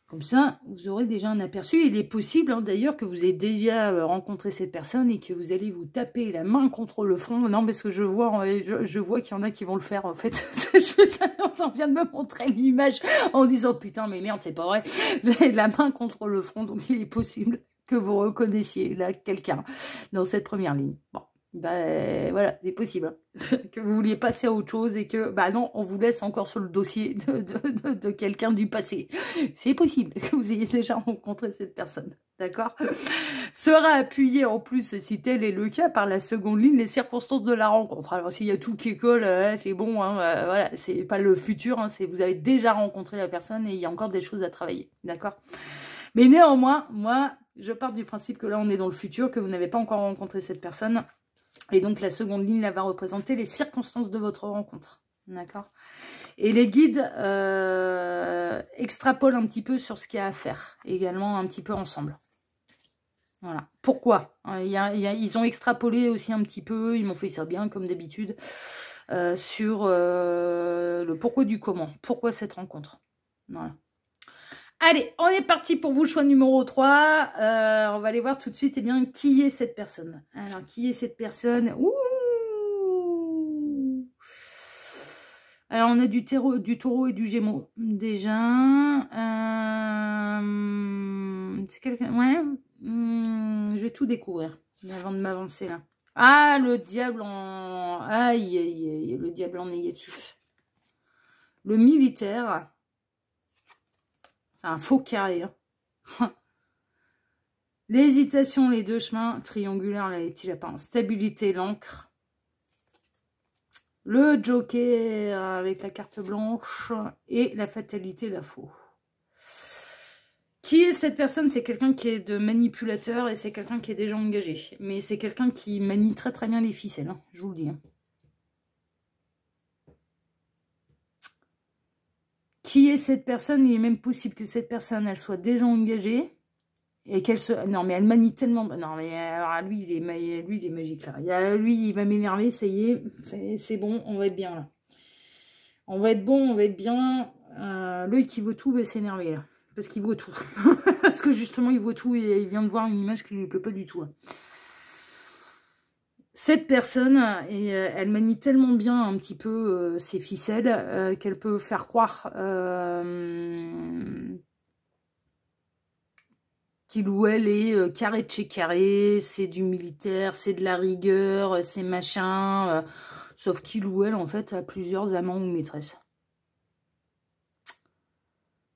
Comme ça, vous aurez déjà un aperçu. Il est possible d'ailleurs que vous ayez déjà rencontré cette personne et que vous allez vous taper la main contre le front. Non, parce que je vois qu'il y en a qui vont le faire en fait. Je fais ça, on vient de me montrer l'image en disant putain mais merde c'est pas vrai. La main contre le front, donc il est possible que vous reconnaissiez là quelqu'un dans cette première ligne. Bon, voilà, c'est possible. Que vous vouliez passer à autre chose et que, non, on vous laisse encore sur le dossier de quelqu'un du passé. C'est possible que vous ayez déjà rencontré cette personne, d'accord? Sera appuyé en plus, si tel est le cas, par la seconde ligne, les circonstances de la rencontre. Alors, s'il y a tout qui colle, c'est bon, hein, voilà, c'est pas le futur, hein, c'est vous avez déjà rencontré la personne et il y a encore des choses à travailler, d'accord? Mais néanmoins, moi, je pars du principe que là, on est dans le futur, que vous n'avez pas encore rencontré cette personne. Et donc, la seconde ligne, là, va représenter les circonstances de votre rencontre. D'accord? Et les guides extrapolent un petit peu sur ce qu'il y a à faire. Également, un petit peu ensemble. Voilà. Pourquoi? Ils ont extrapolé aussi un petit peu, ils m'ont fait ça bien, comme d'habitude, sur le pourquoi du comment. Pourquoi cette rencontre? Voilà. Allez, on est parti pour vous, choix numéro 3. On va aller voir tout de suite, qui est cette personne. Alors, qui est cette personne? Ouh. Alors, on a du taureau et du gémeaux, déjà. C'est quelqu'un... Ouais. Je vais tout découvrir, avant de m'avancer, là. Ah, le diable en... Aïe, aïe, aïe, le diable en négatif. Le militaire... C'est un faux carré. Hein. L'hésitation, les deux chemins. Triangulaire, là, les petits lapins. Stabilité, l'encre. Le joker avec la carte blanche. Et la fatalité, la faux. Qui est cette personne? C'est quelqu'un qui est de manipulateur et c'est quelqu'un qui est déjà engagé. Mais c'est quelqu'un qui manie très très bien les ficelles. Hein, je vous le dis. Hein. Qui est cette personne? Il est même possible que cette personne, elle soit déjà engagée et qu'elle se... Non, mais elle manie tellement... Non, mais alors, lui, il est magique, là. Lui, il va m'énerver, ça y est. C'est bon, on va être bien, là. On va être bon, on va être bien. L'œil qui vaut tout va s'énerver, là. Parce qu'il vaut tout. Parce que, justement, il vaut tout et il vient de voir une image qui ne lui plaît pas du tout, là. Cette personne, elle manie tellement bien un petit peu ses ficelles qu'elle peut faire croire qu'il ou elle est carré de chez carré, c'est du militaire, c'est de la rigueur, c'est machin. Sauf qu'il ou elle, en fait, a plusieurs amants ou maîtresses.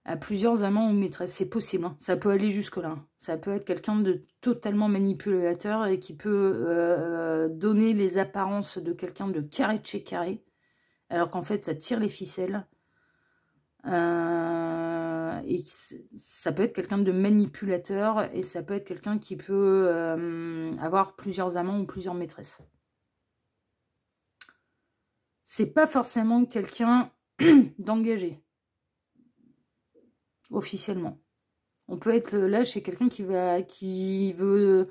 À plusieurs amants ou maîtresses, c'est possible, hein. Ça peut aller jusque-là. Ça peut être quelqu'un de totalement manipulateur et qui peut donner les apparences de quelqu'un de carré de chez carré, alors qu'en fait, ça tire les ficelles. Et ça peut être quelqu'un de manipulateur et ça peut être quelqu'un qui peut avoir plusieurs amants ou plusieurs maîtresses. C'est pas forcément quelqu'un d'engagé. Officiellement. On peut être là chez quelqu'un qui veut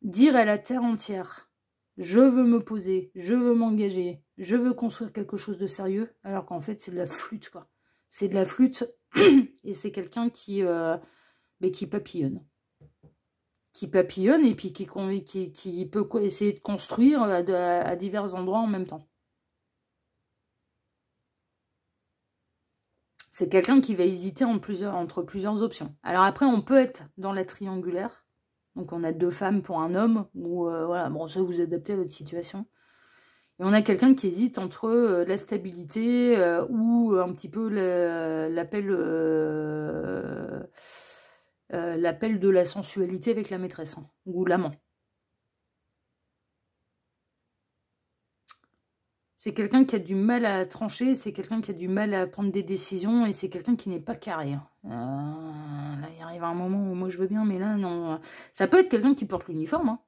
dire à la terre entière, je veux me poser, je veux m'engager, je veux construire quelque chose de sérieux, alors qu'en fait c'est de la flûte, quoi. C'est de la flûte et c'est quelqu'un qui papillonne. Qui papillonne et puis qui peut essayer de construire à divers endroits en même temps. C'est quelqu'un qui va hésiter entre plusieurs options. Alors après, on peut être dans la triangulaire. Donc on a 2 femmes pour un homme. Ou voilà, bon, ça vous adaptez à votre situation. Et on a quelqu'un qui hésite entre la stabilité ou un petit peu l'appel de la sensualité avec la maîtresse. Hein, ou l'amant. C'est quelqu'un qui a du mal à trancher, c'est quelqu'un qui a du mal à prendre des décisions, et c'est quelqu'un qui n'est pas carré. Hein. Là, il arrive un moment où moi je veux bien, mais là, non. Ça peut être quelqu'un qui porte l'uniforme. Hein.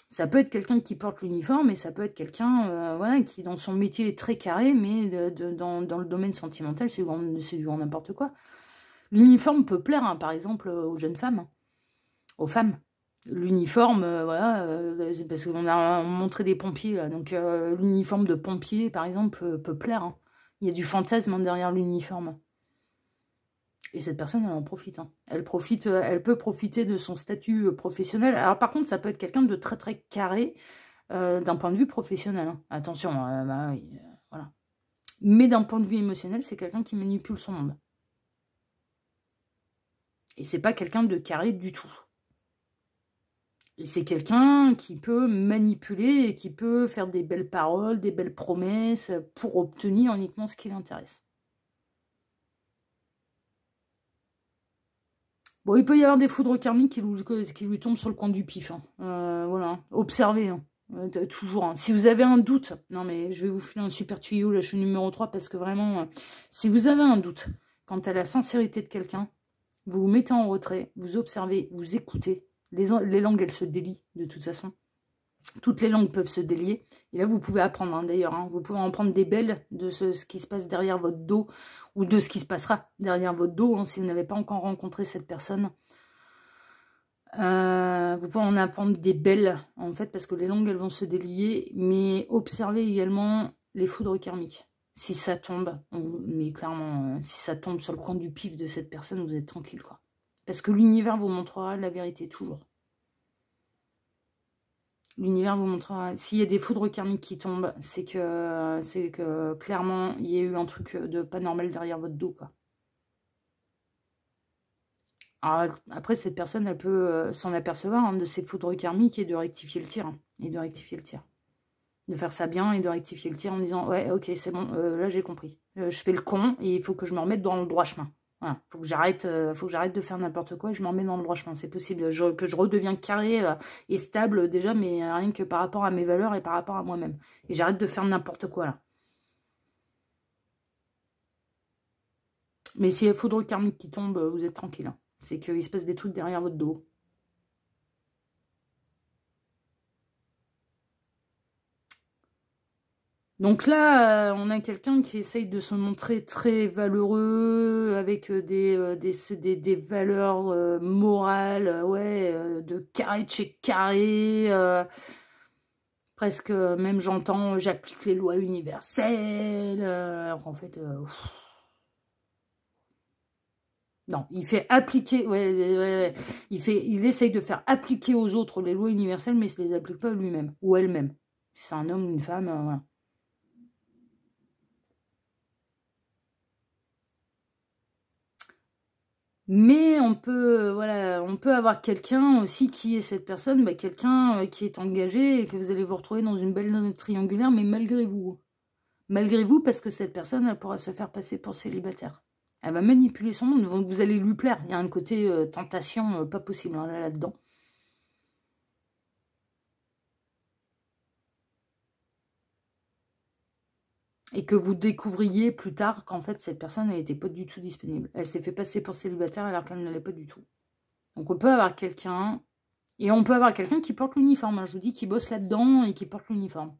Ça peut être quelqu'un qui porte l'uniforme, et ça peut être quelqu'un voilà, qui, dans son métier, est très carré, mais dans le domaine sentimental, c'est du grand n'importe quoi. L'uniforme peut plaire, hein, par exemple, aux jeunes femmes, hein, aux femmes. L'uniforme, voilà, c'est parce qu'on a montré des pompiers, là. Donc, l'uniforme de pompier, par exemple, peut plaire. Hein. Il y a du fantasme derrière l'uniforme. Et cette personne, elle en profite. Hein. Elle peut profiter de son statut professionnel. Alors, par contre, ça peut être quelqu'un de très, très carré d'un point de vue professionnel. Hein. Attention, bah, oui, voilà. Mais d'un point de vue émotionnel, c'est quelqu'un qui manipule son monde. Et c'est pas quelqu'un de carré du tout. Et c'est quelqu'un qui peut manipuler et qui peut faire des belles paroles, des belles promesses pour obtenir uniquement ce qui l'intéresse. Bon, il peut y avoir des foudres karmiques qui lui tombent sur le coin du pif. Hein. Voilà, observez. Hein. Toujours. Hein. Si vous avez un doute, non mais je vais vous filer un super tuyau, là je suis numéro 3, parce que vraiment, si vous avez un doute quant à la sincérité de quelqu'un, vous vous mettez en retrait, vous observez, vous écoutez. Les langues, elles se délient, de toute façon. Toutes les langues peuvent se délier. Et là, vous pouvez apprendre, hein, d'ailleurs. Hein, vous pouvez en prendre des belles de ce qui se passe derrière votre dos, ou de ce qui se passera derrière votre dos, hein, si vous n'avez pas encore rencontré cette personne. Vous pouvez en apprendre des belles, en fait, parce que les langues, elles vont se délier. Mais observez également les foudres karmiques. Si ça tombe, mais clairement, si ça tombe sur le coin du pif de cette personne, vous êtes tranquille, quoi. Parce que l'univers vous montrera la vérité, toujours. L'univers vous montrera... S'il y a des foudres karmiques qui tombent, c'est que clairement, il y a eu un truc de pas normal derrière votre dos, quoi. Alors, après, cette personne, elle peut s'en apercevoir, hein, de ces foudres karmiques, et de rectifier le tir. Hein, et de rectifier le tir. De faire ça bien et de rectifier le tir en disant « Ouais, ok, c'est bon, là j'ai compris. Je fais le con et il faut que je me remette dans le droit chemin. » Voilà, faut que j'arrête de faire n'importe quoi et je m'en mets dans le droit chemin. C'est possible que je redevienne carré et stable déjà, mais rien que par rapport à mes valeurs et par rapport à moi-même. Et j'arrête de faire n'importe quoi là. Mais s'il y a foudre karmique qui tombe, vous êtes tranquille. Hein. C'est qu'il se passe des trucs derrière votre dos. Donc là, on a quelqu'un qui essaye de se montrer très valeureux, avec des valeurs morales, ouais, de carré de chez carré, presque, même j'entends, j'applique les lois universelles, alors qu'en fait, non, il fait appliquer, ouais, il essaye de faire appliquer aux autres les lois universelles, mais il ne se les applique pas lui-même, ou elle-même. Si c'est un homme ou une femme, voilà. Mais on peut, voilà, on peut avoir quelqu'un aussi qui est cette personne, bah, quelqu'un qui est engagé et que vous allez vous retrouver dans une belle triangulaire, mais malgré vous. Malgré vous, parce que cette personne, elle pourra se faire passer pour célibataire. Elle va manipuler son monde, donc vous allez lui plaire. Il y a un côté tentation pas possible hein, là-dedans. Et que vous découvriez plus tard qu'en fait, cette personne, elle n'était pas du tout disponible. Elle s'est fait passer pour célibataire alors qu'elle ne l'est pas du tout. Donc on peut avoir quelqu'un... Et on peut avoir quelqu'un qui porte l'uniforme. Hein. Je vous dis, qui bosse là-dedans et qui porte l'uniforme.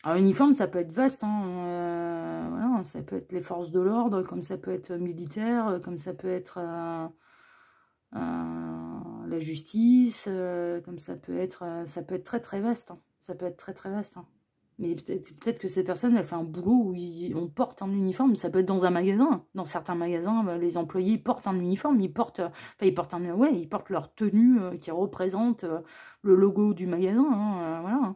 Alors, l'uniforme, ça peut être vaste. Hein. Voilà, ça peut être les forces de l'ordre, comme ça peut être militaire, comme ça peut être la justice, comme ça peut être très très vaste. Hein. Ça peut être très très vaste. Hein. Mais peut-être que cette personne, elle fait un boulot où on porte un uniforme. Ça peut être dans un magasin. Dans certains magasins, les employés portent un uniforme. Ils portent leur tenue qui représente le logo du magasin. Hein, voilà.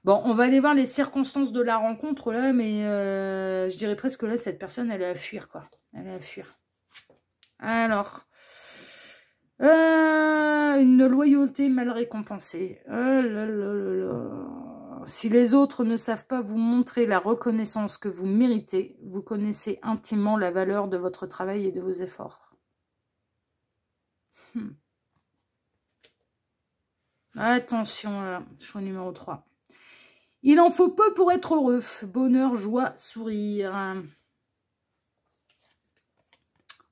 Bon, on va aller voir les circonstances de la rencontre, là, mais je dirais presque là, cette personne, elle est à fuir, quoi. Elle est à fuir. Alors, une loyauté mal récompensée. Oh là là là là. Si les autres ne savent pas vous montrer la reconnaissance que vous méritez, vous connaissez intimement la valeur de votre travail et de vos efforts. Attention, là, choix numéro 3. Il en faut peu pour être heureux. Bonheur, joie, sourire.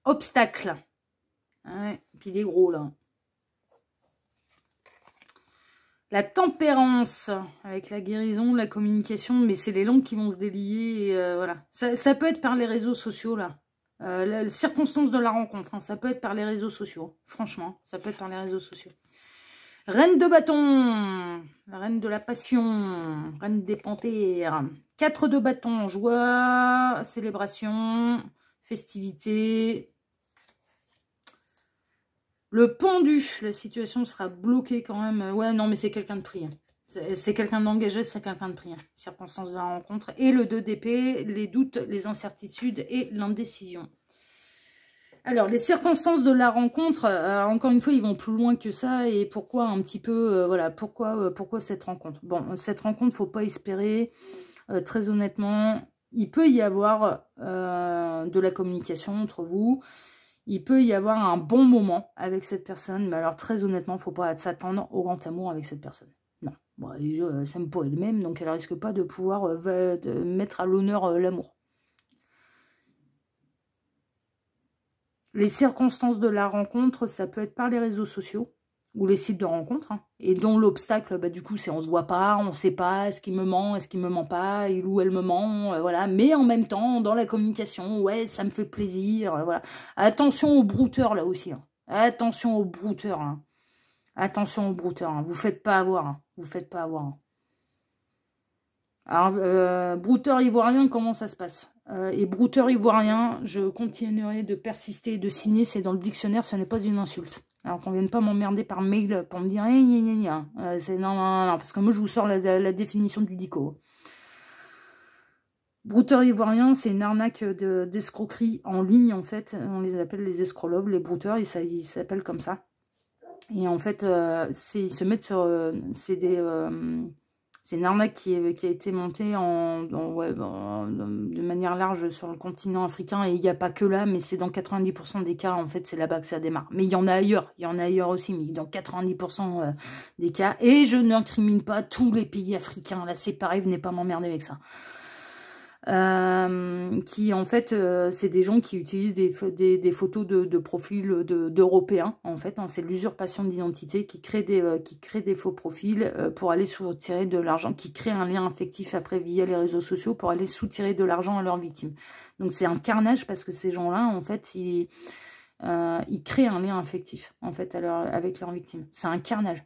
Obstacle. Ouais, puis des gros, là. La tempérance, avec la guérison, la communication, mais c'est les langues qui vont se délier. Et, voilà. Ça peut être par les réseaux sociaux, là. La circonstance de la rencontre, hein, ça peut être par les réseaux sociaux. Franchement, ça peut être par les réseaux sociaux. Reine de bâton, la reine de la passion, reine des panthères. 4 de bâton, joie, célébration, festivité. Le pendu, la situation sera bloquée quand même. Ouais, non, mais c'est quelqu'un de pris. C'est quelqu'un d'engagé, c'est quelqu'un de pris. Circonstances de la rencontre. Et le 2 d'épée, les doutes, les incertitudes et l'indécision. Alors, les circonstances de la rencontre, encore une fois, ils vont plus loin que ça. Et pourquoi un petit peu, voilà, pourquoi cette rencontre? Bon, cette rencontre, faut pas espérer, très honnêtement. Il peut y avoir de la communication entre vous. Il peut y avoir un bon moment avec cette personne. Mais alors, très honnêtement, il ne faut pas s'attendre au grand amour avec cette personne. Non. Bon, déjà, elle s'aime pas elle-même, donc elle ne risque pas de pouvoir de mettre à l'honneur l'amour. Les circonstances de la rencontre, ça peut être par les réseaux sociaux ou les sites de rencontre. Hein, et dont l'obstacle, bah, du coup, c'est on se voit pas, on sait pas, est-ce qu'il me ment, est-ce qu'il me ment pas, il ou elle me ment, voilà. Mais en même temps, dans la communication, ouais, ça me fait plaisir, voilà. Attention aux brouteurs, là aussi. Hein. Attention aux brouteurs. Hein. Attention aux brouteurs. Hein. Vous faites pas avoir. Hein. Vous faites pas avoir. Hein. Alors, brouteur ivoirien, comment ça se passe? Et brouteur ivoirien, je continuerai de persister et de signer, c'est dans le dictionnaire, ce n'est pas une insulte. Alors qu'on ne vienne pas m'emmerder par mail pour me dire c'est non, parce que moi je vous sors la définition du dico. Brouteur ivoirien, c'est une arnaque d'escroquerie en ligne, en fait. On les appelle les escrologues, les brouteurs, ils s'appellent comme ça. Et en fait, ils se mettent sur... c'est une arnaque qui a été montée de manière large sur le continent africain. Et il n'y a pas que là, mais c'est dans 90% des cas, en fait, c'est là-bas que ça démarre. Mais il y en a ailleurs. Il y en a ailleurs aussi, mais dans 90% des cas. Et je n'incrimine pas tous les pays africains. Là, c'est pareil, venez pas m'emmerder avec ça. Qui en fait c'est des gens qui utilisent des photos de profils d'Européens en fait, hein, c'est l'usurpation d'identité qui crée des faux profils pour aller soutirer de l'argent, qui crée un lien affectif après via les réseaux sociaux pour aller soutirer de l'argent à leurs victimes. Donc c'est un carnage parce que ces gens-là en fait ils créent un lien affectif en fait avec leurs victimes. C'est un carnage,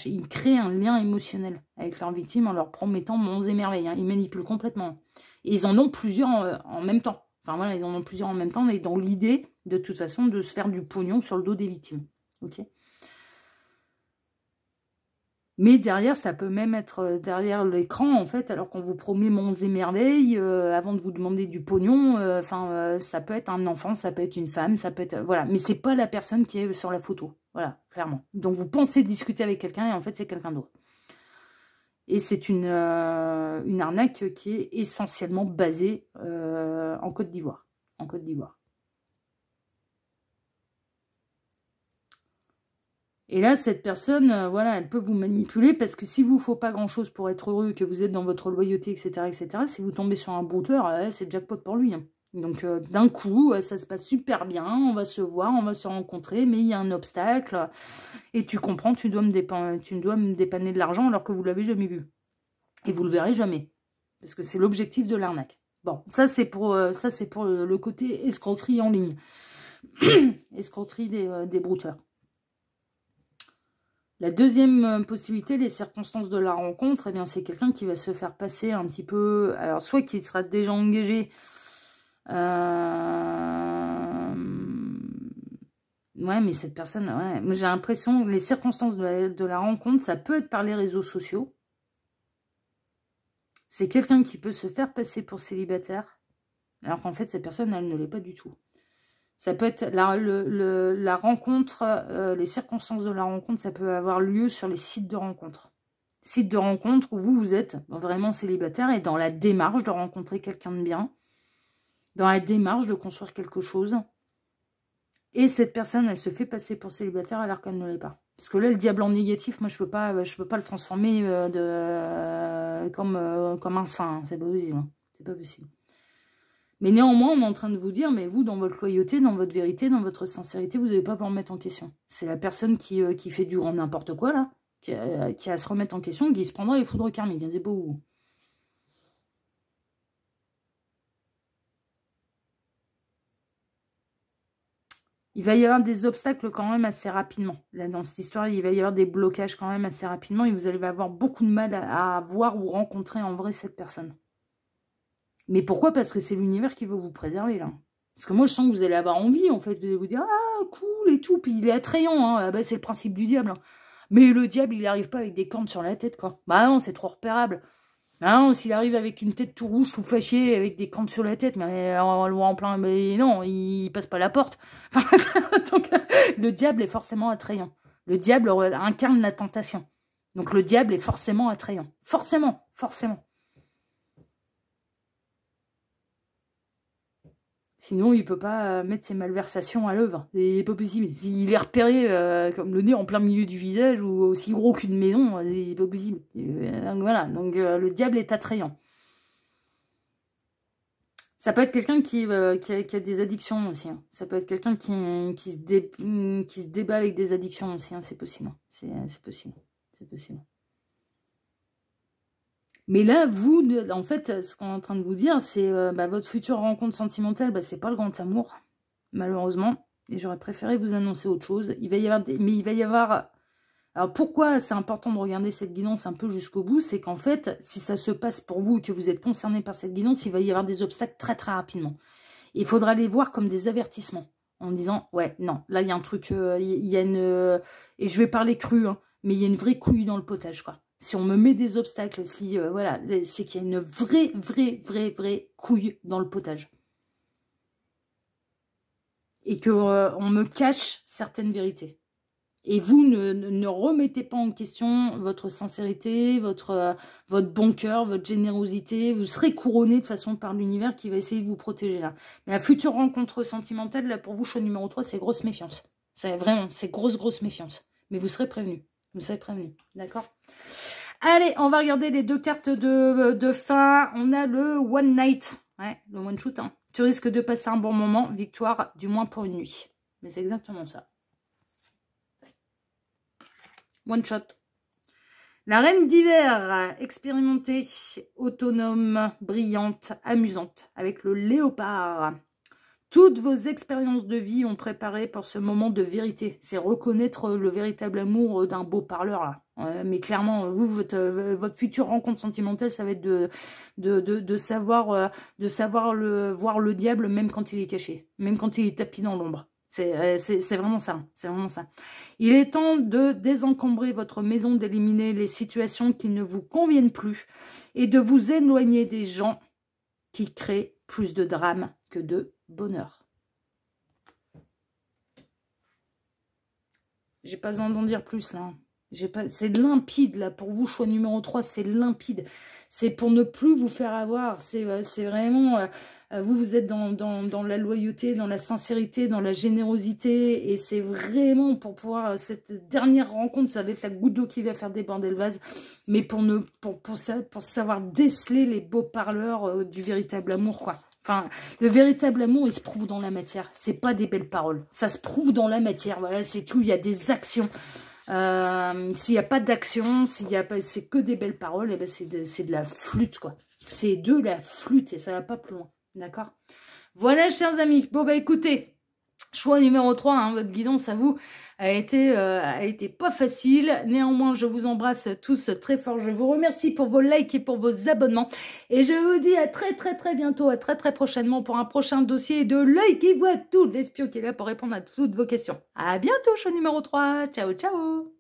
ils créent un lien émotionnel avec leurs victimes en leur promettant monts et merveilles, hein. Ils manipulent complètement. Et ils en ont plusieurs en même temps. Enfin voilà, ils en ont plusieurs en même temps, mais dans l'idée, de toute façon, de se faire du pognon sur le dos des victimes. Ok. Mais derrière, ça peut même être derrière l'écran, en fait, alors qu'on vous promet monts et merveilles, avant de vous demander du pognon, ça peut être un enfant, ça peut être une femme, ça peut être... voilà, mais c'est pas la personne qui est sur la photo. Voilà, clairement. Donc vous pensez discuter avec quelqu'un, et en fait, c'est quelqu'un d'autre. Et c'est une arnaque qui est essentiellement basée en Côte d'Ivoire. En Côte d'Ivoire. Et là, cette personne, voilà, elle peut vous manipuler parce que si vous ne faut pas grand-chose pour être heureux, que vous êtes dans votre loyauté, etc., si vous tombez sur un brouteur, c'est jackpot pour lui. Hein. Donc, d'un coup, ça se passe super bien, on va se voir, on va se rencontrer, mais il y a un obstacle. Et tu comprends, tu dois me dépanner de l'argent alors que vous ne l'avez jamais vu. Et vous le verrez jamais. Parce que c'est l'objectif de l'arnaque. Bon, ça c'est pour le côté escroquerie en ligne. Escroquerie des brouteurs. La deuxième possibilité, les circonstances de la rencontre, eh bien c'est quelqu'un qui va se faire passer un petit peu... Alors, soit qui sera déjà engagé... Ouais, mais cette personne... Ouais, j'ai l'impression que les circonstances de la rencontre, ça peut être par les réseaux sociaux. C'est quelqu'un qui peut se faire passer pour célibataire, alors qu'en fait, cette personne, elle ne l'est pas du tout. Ça peut être la rencontre, les circonstances de la rencontre, ça peut avoir lieu sur les sites de rencontre. Sites de rencontre où vous êtes vraiment célibataire et dans la démarche de rencontrer quelqu'un de bien, dans la démarche de construire quelque chose. Et cette personne, elle se fait passer pour célibataire alors qu'elle ne l'est pas. Parce que là, le diable en négatif, moi, je peux pas le transformer comme un saint. Hein. C'est pas possible. Hein. C'est pas possible. Mais néanmoins, on est en train de vous dire, mais vous, dans votre loyauté, dans votre vérité, dans votre sincérité, vous n'allez pas vous remettre en question. C'est la personne qui fait du grand n'importe quoi, là, qui a à se remettre en question, qui se prendra les foudres karmiques. C'est pas où. Il va y avoir des obstacles quand même assez rapidement. Là, dans cette histoire, il va y avoir des blocages quand même assez rapidement et vous allez avoir beaucoup de mal à voir ou rencontrer en vrai cette personne. Mais pourquoi? Parce que c'est l'univers qui veut vous préserver, là. Parce que moi, je sens que vous allez avoir envie, en fait, de vous dire « Ah, cool et tout ». Puis il est attrayant, hein. Ah, bah, c'est le principe du diable. Hein. Mais le diable, il n'arrive pas avec des cornes sur la tête, quoi. Bah non, c'est trop repérable. Ah non, s'il arrive avec une tête tout rouge, tout fâché, avec des cornes sur la tête, mais on le voit en plein, mais non, il passe pas la porte. Donc, le diable est forcément attrayant. Le diable incarne la tentation. Donc le diable est forcément attrayant. Forcément, forcément. Sinon, il ne peut pas mettre ses malversations à l'œuvre. C'est pas possible. S'il est repéré comme le nez en plein milieu du visage ou aussi gros qu'une maison, c'est pas possible. Donc voilà, donc le diable est attrayant. Ça peut être quelqu'un qui a des addictions aussi. Hein. Ça peut être quelqu'un qui se débat avec des addictions aussi. Hein. C'est possible. C'est possible. C'est possible. Mais là, vous, en fait, ce qu'on est en train de vous dire, c'est votre future rencontre sentimentale, c'est pas le grand amour, malheureusement. Et j'aurais préféré vous annoncer autre chose. Il va y avoir mais il va y avoir... Alors pourquoi c'est important de regarder cette guidance un peu jusqu'au bout? C'est qu'en fait, si ça se passe pour vous et que vous êtes concerné par cette guidance, il va y avoir des obstacles très très rapidement. Il faudra les voir comme des avertissements. En disant, ouais, non, là il y a un truc, il y a une... et je vais parler cru, hein, mais il y a une vraie couille dans le potage, quoi. Si on me met des obstacles, si voilà, c'est qu'il y a une vraie couille dans le potage. Et qu'on me cache certaines vérités. Et vous ne remettez pas en question votre sincérité, votre bon cœur, votre générosité. Vous serez couronné de façon par l'univers qui va essayer de vous protéger là. Mais la future rencontre sentimentale, là pour vous, choix numéro 3, c'est grosse méfiance. C'est vraiment, c'est grosse méfiance. Mais vous serez prévenu. Vous serez prévenu. D'accord ? Allez, on va regarder les deux cartes de fin. On a le One Night. Ouais, le One Shoot. Hein. Tu risques de passer un bon moment. Victoire, du moins pour une nuit. Mais c'est exactement ça. One Shot. La reine d'hiver, expérimentée, autonome, brillante, amusante. Avec le léopard. Toutes vos expériences de vie ont préparé pour ce moment de vérité. C'est reconnaître le véritable amour d'un beau parleur, là. Mais clairement, vous, votre future rencontre sentimentale, ça va être de savoir voir le diable même quand il est caché. Même quand il est tapis dans l'ombre. C'est vraiment ça. C'est vraiment ça. Il est temps de désencombrer votre maison, d'éliminer les situations qui ne vous conviennent plus et de vous éloigner des gens qui créent plus de drame que de bonheur. J'ai pas besoin d'en dire plus là. C'est limpide là. Pour vous, choix numéro 3, c'est limpide. C'est pour ne plus vous faire avoir. C'est vraiment... vous êtes dans la loyauté, dans la sincérité, dans la générosité. Et c'est vraiment pour pouvoir... cette dernière rencontre, ça va être la goutte d'eau qui va faire déborder le vase. Mais pour savoir déceler les beaux parleurs du véritable amour, quoi. Enfin, le véritable amour, il se prouve dans la matière. C'est pas des belles paroles. Ça se prouve dans la matière. Voilà, c'est tout. Il y a des actions. S'il n'y a pas d'action, c'est que des belles paroles, et ben c'est de la flûte, quoi. C'est de la flûte et ça va pas plus loin. D'accord? Voilà, chers amis. Bon, bah écoutez, choix numéro 3, hein, votre guidance à vous a été pas facile. Néanmoins, je vous embrasse tous très fort. Je vous remercie pour vos likes et pour vos abonnements. Et je vous dis à très bientôt, à très prochainement pour un prochain dossier de l'œil qui voit tout, l'espion qui est là pour répondre à toutes vos questions. À bientôt, choix numéro 3. Ciao, ciao.